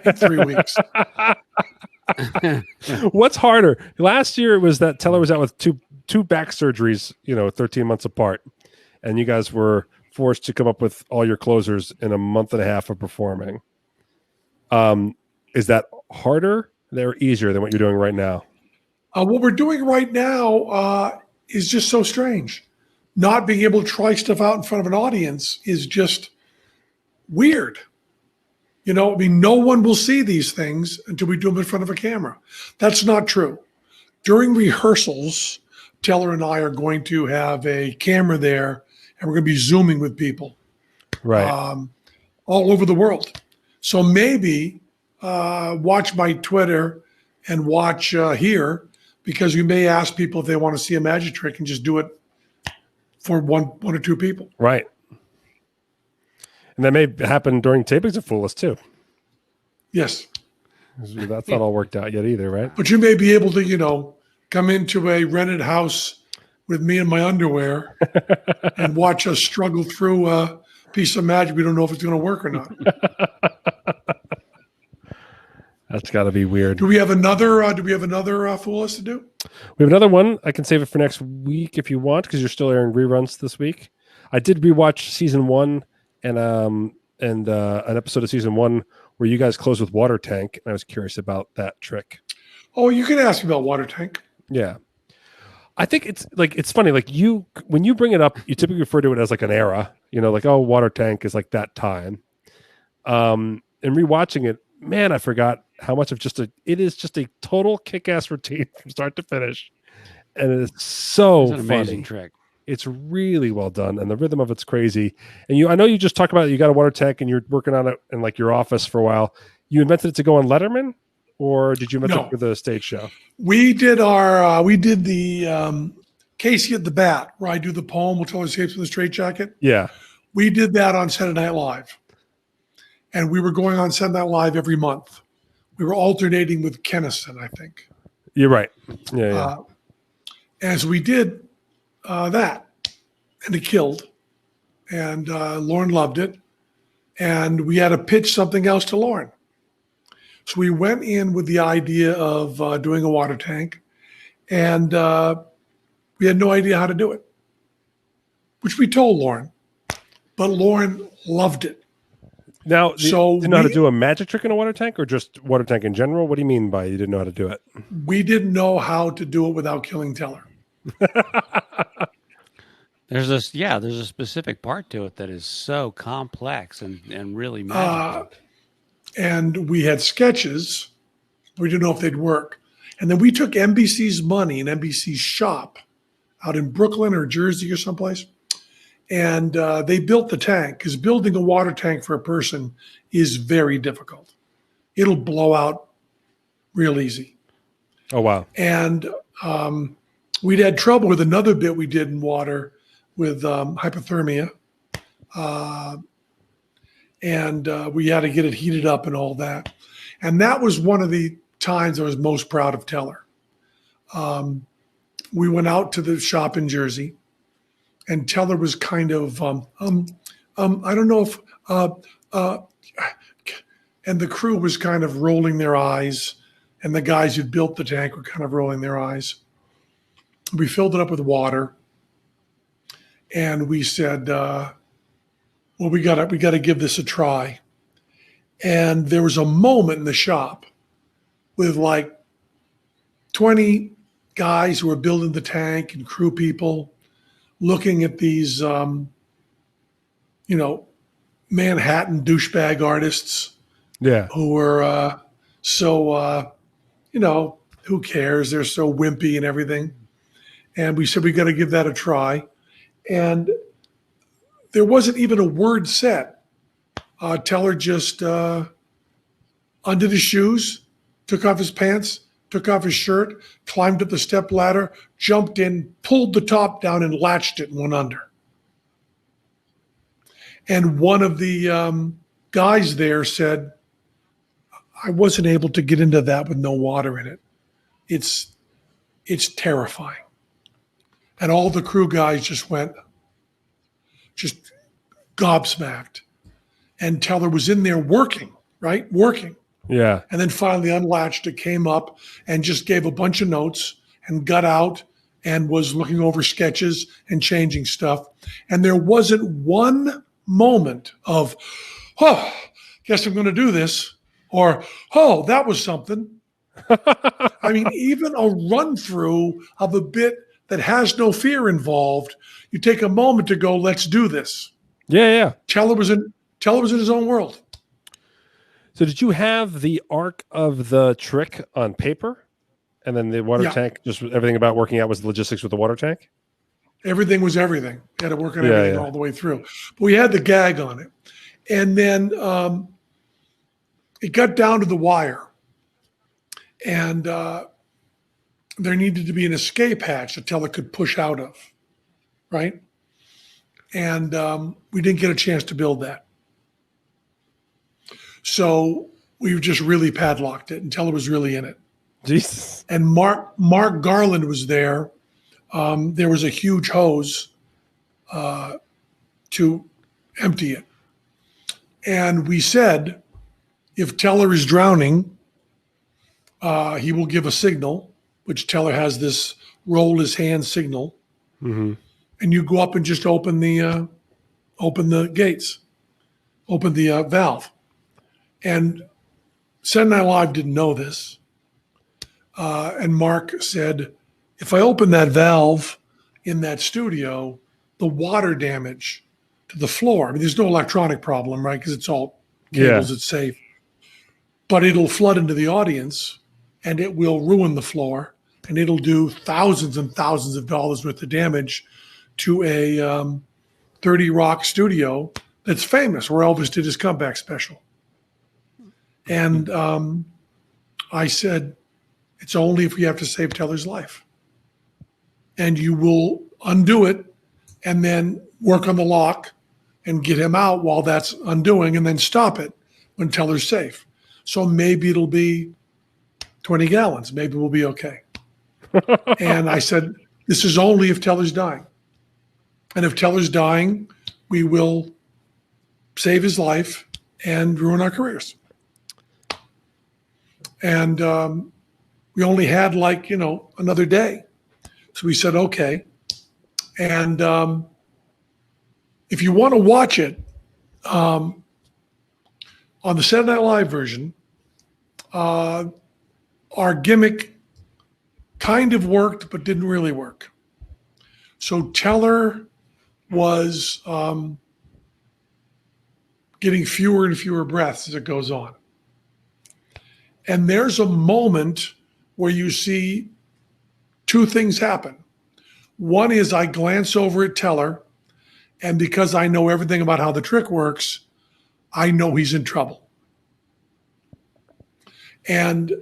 in 3 weeks. What's harder? Last year it was that Teller was out with two back surgeries, 13 months apart. And you guys were forced to come up with all your closers in a month and a half of performing. Is that harder or easier than what you're doing right now? What we're doing right now is just so strange. Not being able to try stuff out in front of an audience is just weird. No one will see these things until we do them in front of a camera. That's not true. During rehearsals, Teller and I are going to have a camera there, and we're going to be Zooming with people. Right. all over the world. So maybe watch my Twitter and watch here, because we may ask people if they want to see a magic trick and just do it for one or two people. Right. And that may happen during tapings of Fool Us too. Yes. That's not all worked out yet either, right? But you may be able to, come into a rented house with me in my underwear and watch us struggle through a piece of magic. We don't know if it's going to work or not. That's got to be weird. Do we have another Fool Us to do? We have another one. I can save it for next week if you want, because you're still airing reruns this week. I did rewatch season 1 and an episode of season 1 where you guys closed with Water Tank, and I was curious about that trick. Oh, you can ask me about Water Tank. Yeah. I think it's funny. Like when you bring it up, you typically refer to it as like an era, like, oh, Water Tank is like that time. And rewatching it, man, I forgot how much of it is just a total kick-ass routine from start to finish. And it is so It's an amazing funny. trick. It's really well done, and the rhythm of it's crazy. And I know you just talked about it. You got a Water Tank and you're working on it in like your office for a while. You invented it to go on Letterman, or did you invent it for the stage show? We did the Casey at the Bat, where I do the poem, Will Tell Escapes with a Straitjacket. Yeah. We did that on Saturday Night Live. And we were going on Saturday Night Live every month. We were alternating with Kennison, I think. You're right. Yeah. As we did that, and it killed. And Lauren loved it. And we had to pitch something else to Lauren. So we went in with the idea of doing a water tank, and we had no idea how to do it, which we told Lauren, but Lauren loved it. Now, do you know how to do a magic trick in a water tank, or just water tank in general? What do you mean by you didn't know how to do it? We didn't know how to do it without killing Teller. There's a specific part to it that is so complex and really magical. And we had sketches. We didn't know if they'd work. And then we took NBC's money in NBC's shop out in Brooklyn or Jersey or someplace. And they built the tank, because building a water tank for a person is very difficult. It'll blow out real easy. Oh, wow. And we'd had trouble with another bit we did in water with hypothermia. And we had to get it heated up and all that. And that was one of the times I was most proud of Teller. We went out to the shop in Jersey, and Teller was kind of, I don't know if, and the crew was kind of rolling their eyes, and the guys who'd built the tank were kind of rolling their eyes. We filled it up with water, and we said, well, we got to give this a try. And there was a moment in the shop with like 20 guys who were building the tank and crew people looking at these, Manhattan douchebag artists. Yeah. Who were who cares? They're so wimpy and everything. And we said, we got to give that a try. And there wasn't even a word said. Teller just undid his shoes, took off his pants, took off his shirt, climbed up the step ladder, jumped in, pulled the top down and latched it and went under. And one of the guys there said, I wasn't able to get into that with no water in it. It's terrifying. And all the crew guys just went, just gobsmacked. And Teller was in there working, right? Working. Yeah. And then finally unlatched it, came up and just gave a bunch of notes and got out and was looking over sketches and changing stuff. And there wasn't one moment of, oh, guess I'm going to do this. Or, oh, that was something. I mean, even a run through of a bit that has no fear involved, you take a moment to go, let's do this. Yeah. Teller was in his own world. So did you have the arc of the trick on paper? And then the water tank, just everything about working out was the logistics with the water tank? Everything was everything. Had to work on Yeah, everything yeah. all the way through. But we had the gag on it. And then it got down to the wire. And there needed to be an escape hatch that Teller could push out of, right? And we didn't get a chance to build that. So we just really padlocked it, and Teller was really in it. Jesus. And Mark Garland was there. There was a huge hose to empty it. And we said, if Teller is drowning, he will give a signal, which Teller has this roll his hand signal. Mm-hmm. And you go up and just open the gates, open the valve. And Saturday Night Live didn't know this. And Mark said, if I open that valve in that studio, the water damage to the floor, I mean, there's no electronic problem, right? Because it's all cables, it's safe. But it'll flood into the audience and it will ruin the floor, and it'll do thousands and thousands of dollars worth of damage to a 30 Rock studio that's famous, where Elvis did his comeback special. And I said, it's only if we have to save Teller's life. And you will undo it and then work on the lock and get him out while that's undoing, and then stop it when Teller's safe. So maybe it'll be 20 gallons. Maybe we'll be okay. And I said, this is only if Teller's dying. And if Teller's dying, we will save his life and ruin our careers. And we only had another day. So we said, okay. And if you want to watch it, on the Saturday Night Live version, our gimmick kind of worked, but didn't really work. So Teller was getting fewer and fewer breaths as it goes on. And there's a moment where you see two things happen. One is I glance over at Teller, and because I know everything about how the trick works, I know he's in trouble. And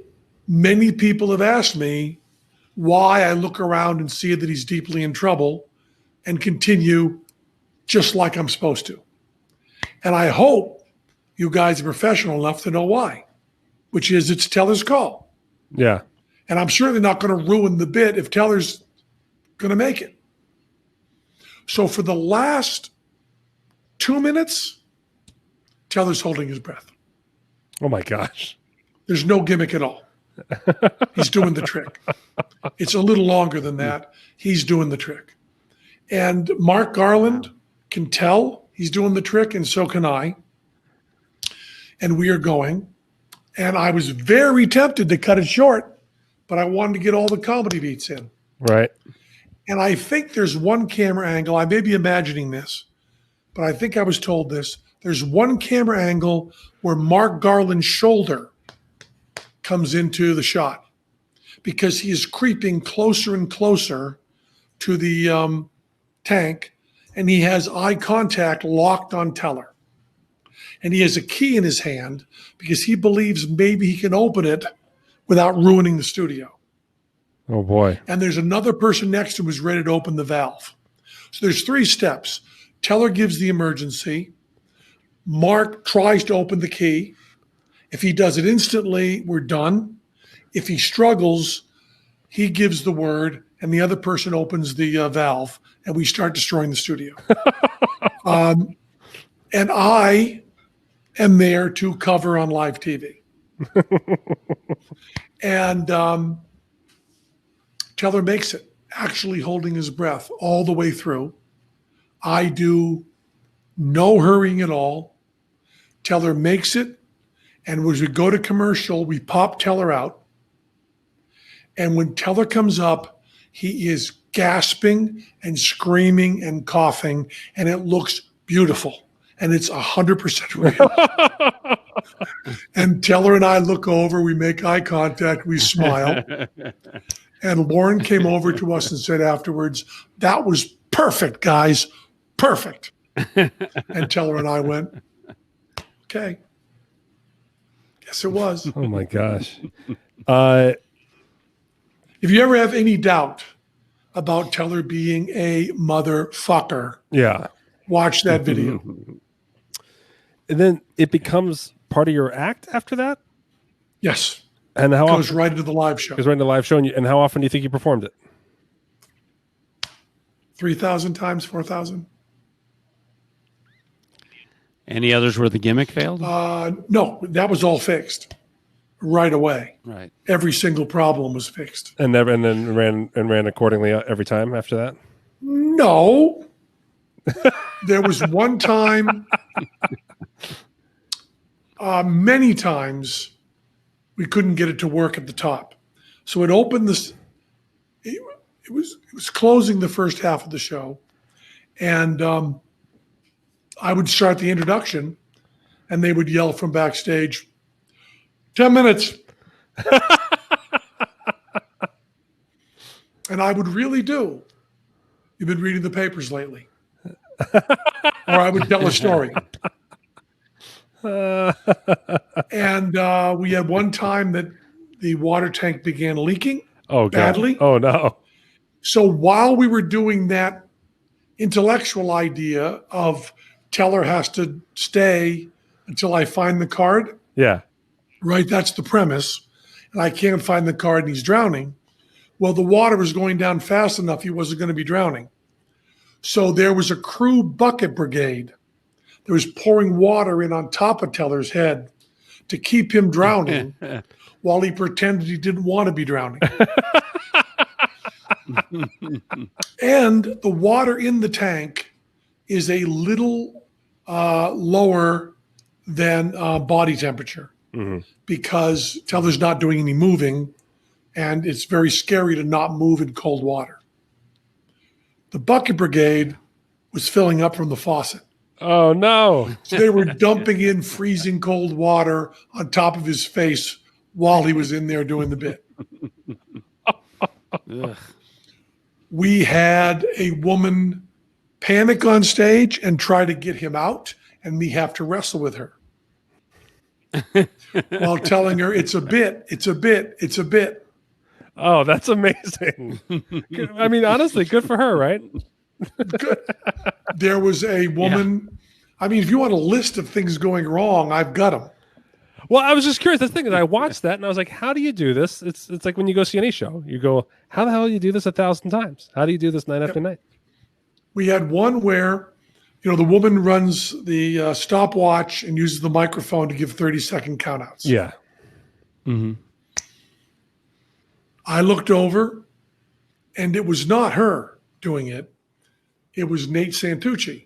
many people have asked me why I look around and see that he's deeply in trouble and continue just like I'm supposed to. And I hope you guys are professional enough to know why, which is it's Teller's call. Yeah. And I'm certainly not going to ruin the bit if Teller's going to make it. So for the last 2 minutes, Teller's holding his breath. Oh my gosh. There's no gimmick at all. He's doing the trick. It's a little longer than that. He's doing the trick. And Mark Garland can tell he's doing the trick, and so can I. And we are going. And I was very tempted to cut it short, but I wanted to get all the comedy beats in. Right. And I think there's one camera angle. I may be imagining this, but I think I was told this. There's one camera angle where Mark Garland's shoulder comes into the shot because he is creeping closer and closer to the tank, and he has eye contact locked on Teller. And he has a key in his hand because he believes maybe he can open it without ruining the studio. Oh boy. And there's another person next to him who's ready to open the valve. So there's 3 steps. Teller gives the emergency. Mark tries to open the key. If he does it instantly, we're done. If he struggles, he gives the word, and the other person opens the valve, and we start destroying the studio. And I am there to cover on live TV. And Teller makes it, actually holding his breath all the way through. I do no hurrying at all. Teller makes it. And as we go to commercial, we pop Teller out. And when Teller comes up, he is gasping and screaming and coughing, and it looks beautiful. And it's 100% real. And Teller and I look over, we make eye contact, we smile. And Lauren came over to us and said afterwards, that was perfect, guys, perfect. And Teller and I went, okay. Yes, it was. Oh my gosh. If you ever have any doubt about Teller being a motherfucker, Yeah. watch that video. And then it becomes part of your act after that? Yes. And how Goes often? right into the live show. Goes right into the live show. And how often do you think you performed it? 3,000 times, 4,000. Any others where the gimmick failed? No, that was all fixed right away. Right. Every single problem was fixed. And then ran accordingly every time after that? No. There was one time, many times, we couldn't get it to work at the top. So it opened this. It was closing the first half of the show, and I would start the introduction, and they would yell from backstage, 10 minutes. And I would really do. You've been reading the papers lately. Or I would tell a story. And we had one time that the water tank began leaking badly. Oh, no. So while we were doing that intellectual idea of Teller has to stay until I find the card, Yeah. right? That's the premise. And I can't find the card and he's drowning. Well, the water was going down fast enough. He wasn't going to be drowning. So there was a crew bucket brigade that was pouring water in on top of Teller's head to keep him drowning while he pretended he didn't want to be drowning. And the water in the tank is a little lower than body temperature because Teller's not doing any moving, and it's very scary to not move in cold water. The bucket brigade was filling up from the faucet. Oh, no. So they were dumping in freezing cold water on top of his face while he was in there doing the bit. We had a woman panic on stage and try to get him out, and me have to wrestle with her while telling her it's a bit, it's a bit, it's a bit. Oh, that's amazing. I mean, honestly, good for her, right? Good. There was a woman. I mean, if you want a list of things going wrong, I've got them. Well, I was just curious. The thing is, I watched that and I was like, how do you do this? It's like when you go see any show, you go, how the hell do you do this 1,000 times? How do you do this night after night? We had one where, the woman runs the stopwatch and uses the microphone to give 30-second countouts. Yeah. I looked over, and it was not her doing it. It was Nate Santucci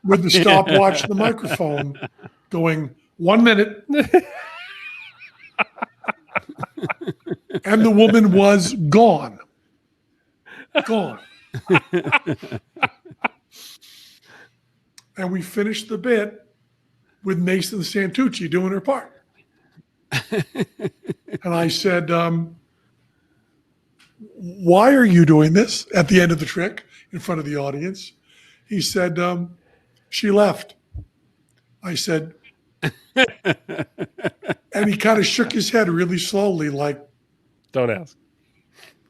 with the stopwatch and the microphone going, 1 minute. And the woman was gone. Gone. And we finished the bit with Nathan Santucci doing her part. And I said, why are you doing this at the end of the trick in front of the audience? He said, she left. I said, and he kind of shook his head really slowly, like, Don't ask.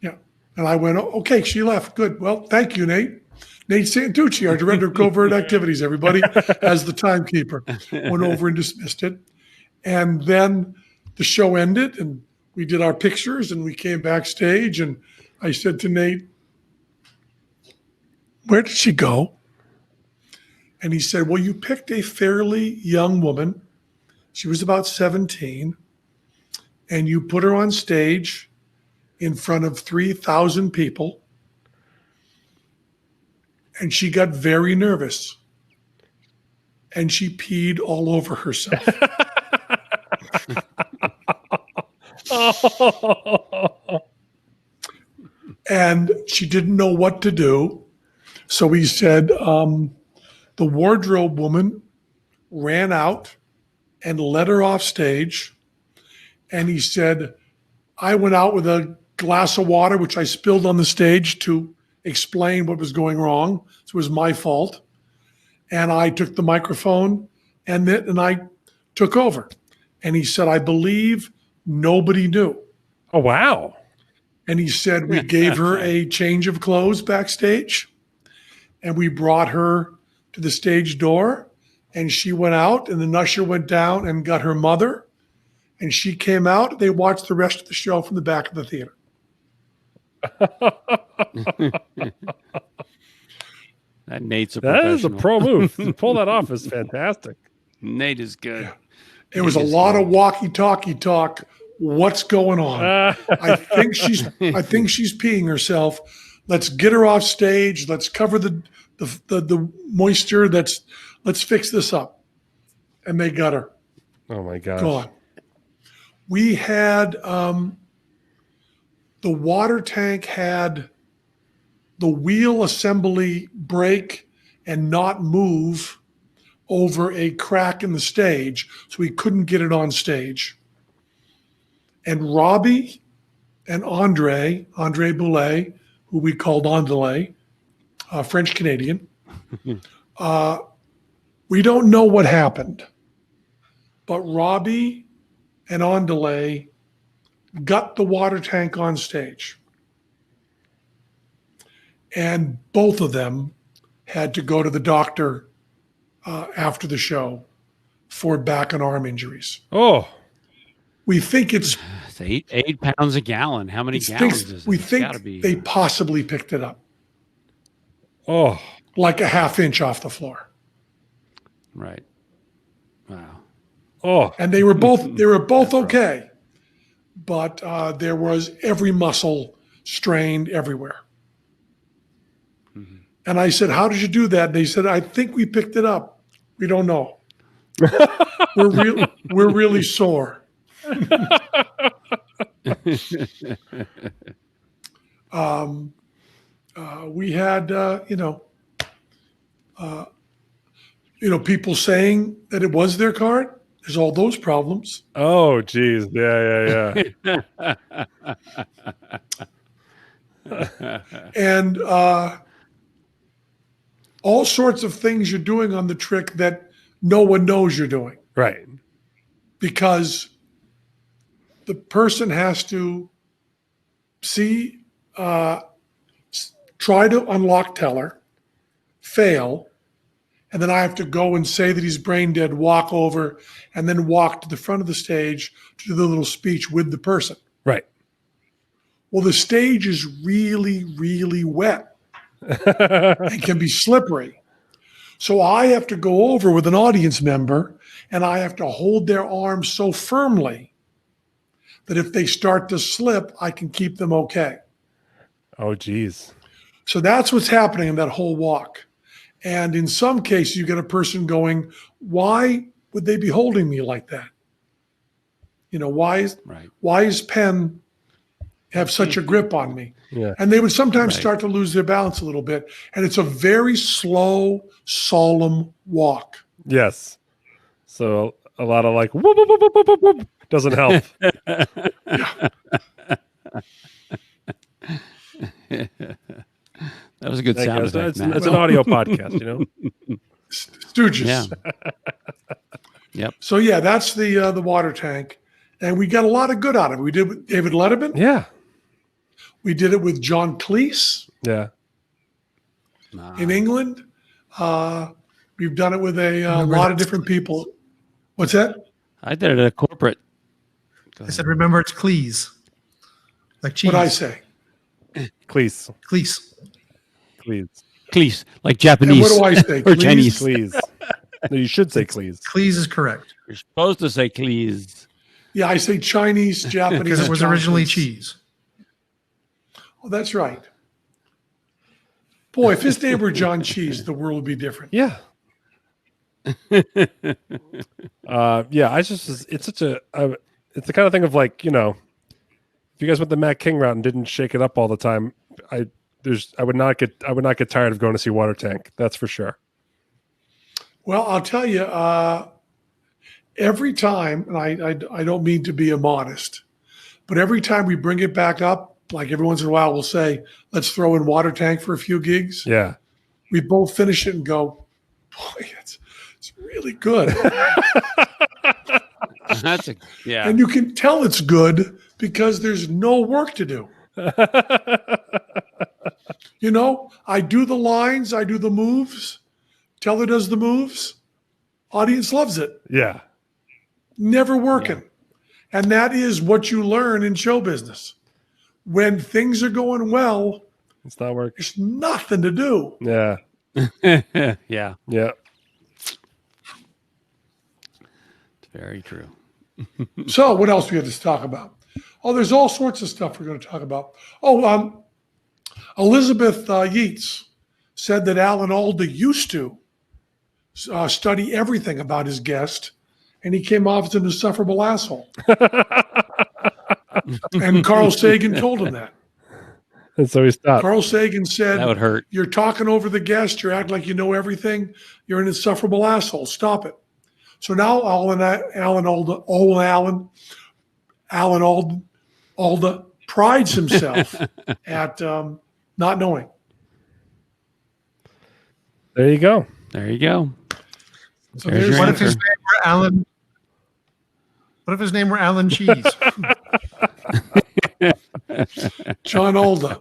yeah. And I went, okay, she left. Good. Well, thank you, Nate. Nate Santucci, our director of covert activities, everybody, as the timekeeper, went over and dismissed it. And then the show ended and we did our pictures and we came backstage and I said to Nate, where did she go? And he said, well, you picked a fairly young woman. She was about 17 and you put her on stage in front of 3,000 people. And she got very nervous and she peed all over herself. And she didn't know what to do. So he said, the wardrobe woman ran out and led her off stage. And he said, I went out with a glass of water, which I spilled on the stage to explained what was going wrong. So it was my fault. And I took the microphone and I took over. And he said, I believe nobody knew. Oh, wow. And he said, we gave her a change of clothes backstage and we brought her to the stage door and she went out and the usher went down and got her mother and she came out. They watched the rest of the show from the back of the theater. That Nate's a That is a professional. pro move. To pull that off is fantastic. Nate is good. Yeah. It was a lot of walkie-talkie talk. What's going on? I think she's peeing herself. Let's get her off stage. Let's cover the moisture. Let's fix this up. And they got her. Oh my gosh. Gone. We had the water tank had the wheel assembly break and not move over a crack in the stage, so we couldn't get it on stage. And Robbie and Andre Boulet, who we called Andele, French Canadian, we don't know what happened, but Robbie and Andele got the water tank on stage. And both of them had to go to the doctor after the show for back and arm injuries. Oh, We think it's It's 8 pounds a gallon. How many gallons is it? we It's think gotta be. they possibly picked it up oh, like a half inch off the floor. Right. Wow. oh. And they were both okay, but there was every muscle strained everywhere. Mm-hmm. And I said, "How did you do that?" And they said, "I think we picked it up. We don't know. We're really sore." We had people saying that it was their card. There's all those problems. Oh, geez. Yeah. And all sorts of things you're doing on the trick that no one knows you're doing, Right. because the person has to see, try to unlock teller, fail, and then I have to go and say that he's brain dead, walk over, and then walk to the front of the stage to do the little speech with the person. Right. Well, the stage is really, really wet and can be slippery. So I have to go over with an audience member and I have to hold their arms so firmly that if they start to slip, I can keep them okay. Oh, geez. So that's what's happening in that whole walk. And in some cases, you get a person going, why would they be holding me like that? Why is Penn have such a grip on me? Yeah. And they would sometimes Right. start to lose their balance a little bit. And it's a very slow, solemn walk. Yes. So a lot of like, whoop, whoop, whoop, whoop, whoop, whoop, doesn't help. That was a good sound effect, It's Matt. an audio podcast, Stooges. Yeah. Yep. So yeah, that's the water tank. And we got a lot of good out of it. We did it with David Letterman. Yeah. We did it with John Cleese Yeah. in England. We've done it with a lot of different people. What's that? I did it at a corporate. I said, remember, it's Cleese. Like cheese. What'd I say? Cleese. Cleese. Cleese. Cleese, like And Japanese what do I say? or Cleese? Chinese. Cleese. No, you should say Cleese. Cleese is correct You're supposed to say Cleese. Yeah, I say Chinese, Japanese. because it was John originally Cleese. cheese. Oh, that's right. Boy, if his name were John Cheese, the world would be different. Yeah. Yeah. It's such a, it's the kind of thing of like, if you guys went the Matt King route and didn't shake it up all the time, I would not get tired of going to see Water Tank. That's for sure. Well, I'll tell you, every time, and I don't mean to be immodest, but every time we bring it back up, like every once in a while, we'll say, let's throw in water tank for a few gigs. Yeah. We both finish it and go, boy, it's really good. That's yeah. And you can tell it's good because there's no work to do. You know, I do the lines, I do the moves. Teller does the moves. Audience loves it. Yeah. Never working. And that is what you learn in show business. When things are going well, It's not working. there's nothing to do. Yeah. Yeah. Yeah. It's very true. So what else we have to talk about? Oh, there's all sorts of stuff we're going to talk about. Oh, Elizabeth Yeats said that Alan Alda used to study everything about his guest, and he came off as an insufferable asshole. And Carl Sagan told him that. And so he stopped. Carl Sagan said, That would hurt. You're talking over the guest. You're acting like you know everything. You're an insufferable asshole. Stop it. So now Alan Alda prides himself at not knowing. There you go. There you go. So There's there's your What if answer. his name were Alan? What if his name were Alan Cheese? John Alda.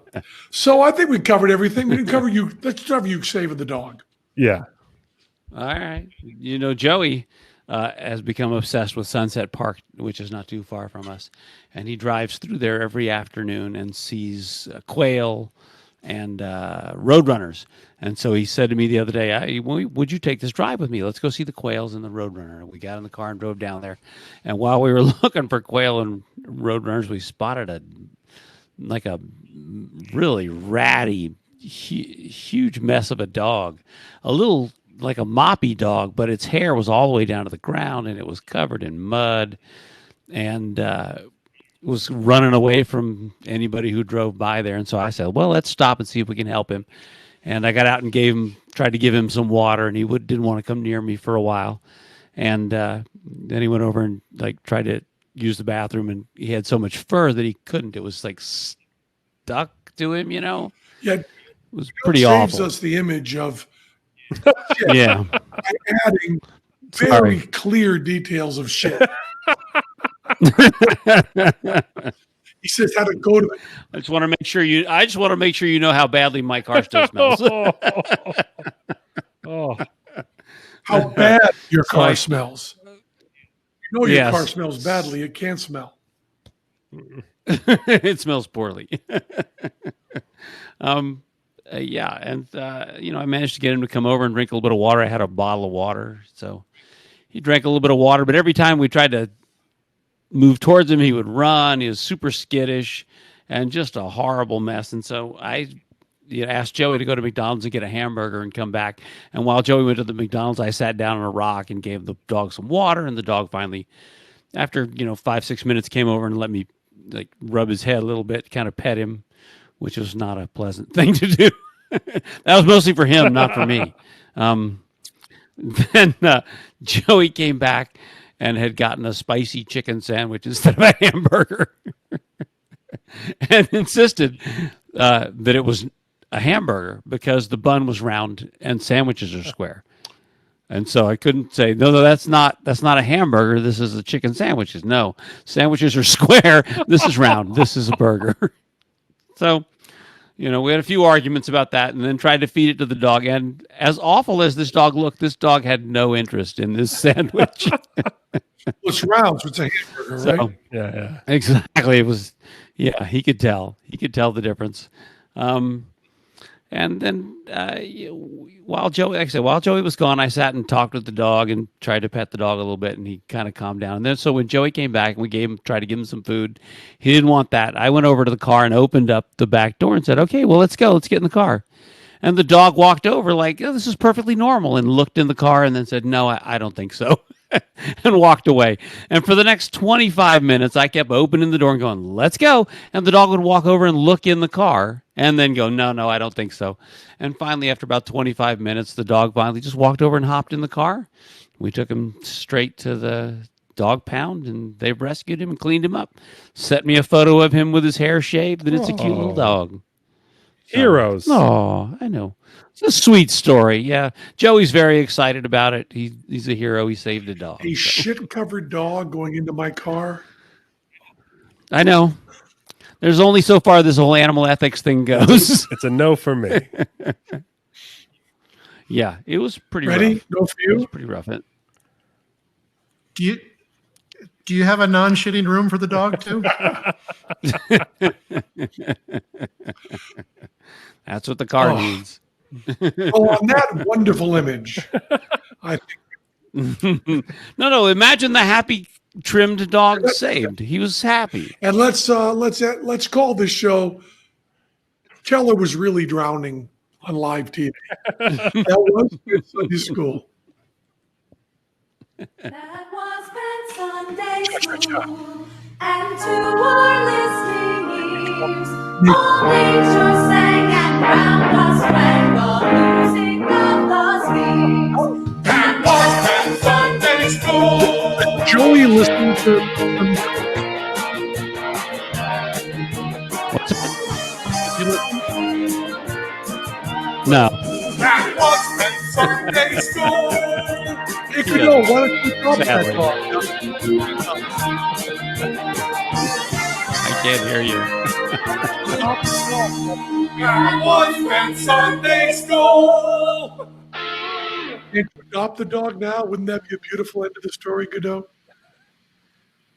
So I think we covered everything. We didn't cover you. Let's cover you saving the dog. Yeah. All right. You know, Joey has become obsessed with Sunset Park, which is not too far from us. And he drives through there every afternoon and sees quail and roadrunners. And so he said to me the other day, would you take this drive with me? Let's go see the quails and the roadrunner. And we got in the car and drove down there. And while we were looking for quail and roadrunners, we spotted a really ratty, huge mess of a dog. A little like a moppy dog, but its hair was all the way down to the ground and it was covered in mud and was running away from anybody who drove by there. And so I said, well, let's stop and see if we can help him. And I got out and tried to give him some water, and he didn't want to come near me for a while. And then he went over and tried to use the bathroom, and he had so much fur that he couldn't. It was stuck to him, you know. Yeah, It was pretty saves awful. us the image of Yeah. by adding very clear details of shit. He says how to go to. I just want to make sure you know how badly my car still smells. Oh. How bad your car like- smells. You know your Yes. car smells badly. It can't smell. It smells poorly. Yeah, and I managed to get him to come over and drink a little bit of water. I had a bottle of water, so he drank a little bit of water. But every time we tried to move towards him, he would run. He was super skittish and just a horrible mess. And so I asked Joey to go to McDonald's and get a hamburger and come back. And while Joey went to the McDonald's, I sat down on a rock and gave the dog some water. And the dog finally, after 5-6 minutes, came over and let me rub his head a little bit, kind of pet him, which was not a pleasant thing to do. That was mostly for him, not for me. Then Joey came back and had gotten a spicy chicken sandwich instead of a hamburger and insisted that it was a hamburger because the bun was round and sandwiches are square. And so I couldn't say, no, that's not a hamburger. This is a chicken sandwiches. No, sandwiches are square. This is round. This is a burger. So, we had a few arguments about that and then tried to feed it to the dog. And as awful as this dog looked, this dog had no interest in this sandwich. Well, it's round, so it's a hamburger, right? Yeah. Exactly. It was, he could tell. He could tell the difference. And then while Joey was gone, I sat and talked with the dog and tried to pet the dog a little bit, and he kind of calmed down. And then so when Joey came back and we tried to give him some food, he didn't want that. I went over to the car and opened up the back door and said, okay, well, let's go. Let's get in the car. And the dog walked over like, oh, this is perfectly normal, and looked in the car and then said, no, I don't think so. And walked away. And for the next 25 minutes, I kept opening the door and going, let's go. And the dog would walk over and look in the car and then go, no, I don't think so. And finally, after about 25 minutes, the dog finally just walked over and hopped in the car. We took him straight to the dog pound, and they've rescued him and cleaned him up. Sent me a photo of him with his hair shaved, and it's a cute little dog. Heroes. Oh, I know. It's a sweet story. Yeah. Joey's very excited about it. He's a hero. He saved a dog. A shit-covered dog going into my car. I know. There's only so far this whole animal ethics thing goes. It's a no for me. Yeah, it was pretty Ready? rough. No for It was you? pretty rough. Do you have a non-shitting room for the dog too? That's what the car Oh. needs. Oh, on that wonderful image, I think. No. Imagine the happy, trimmed dog saved. He was happy. And let's call this show. Keller was really drowning on live TV. That was good Sunday school. That was Penn Sunday School, and to our listening ears, all nature sang and round us rang the music of the spheres. That was Penn Sunday School. Joey listening to No. That was Penn Sunday School. Hey, Cadell, why don't you drop that Sadly. talk? I can't hear you. That was Penn Sunday School. Can't you adopt the dog now? Wouldn't that be a beautiful end to the story, Godot?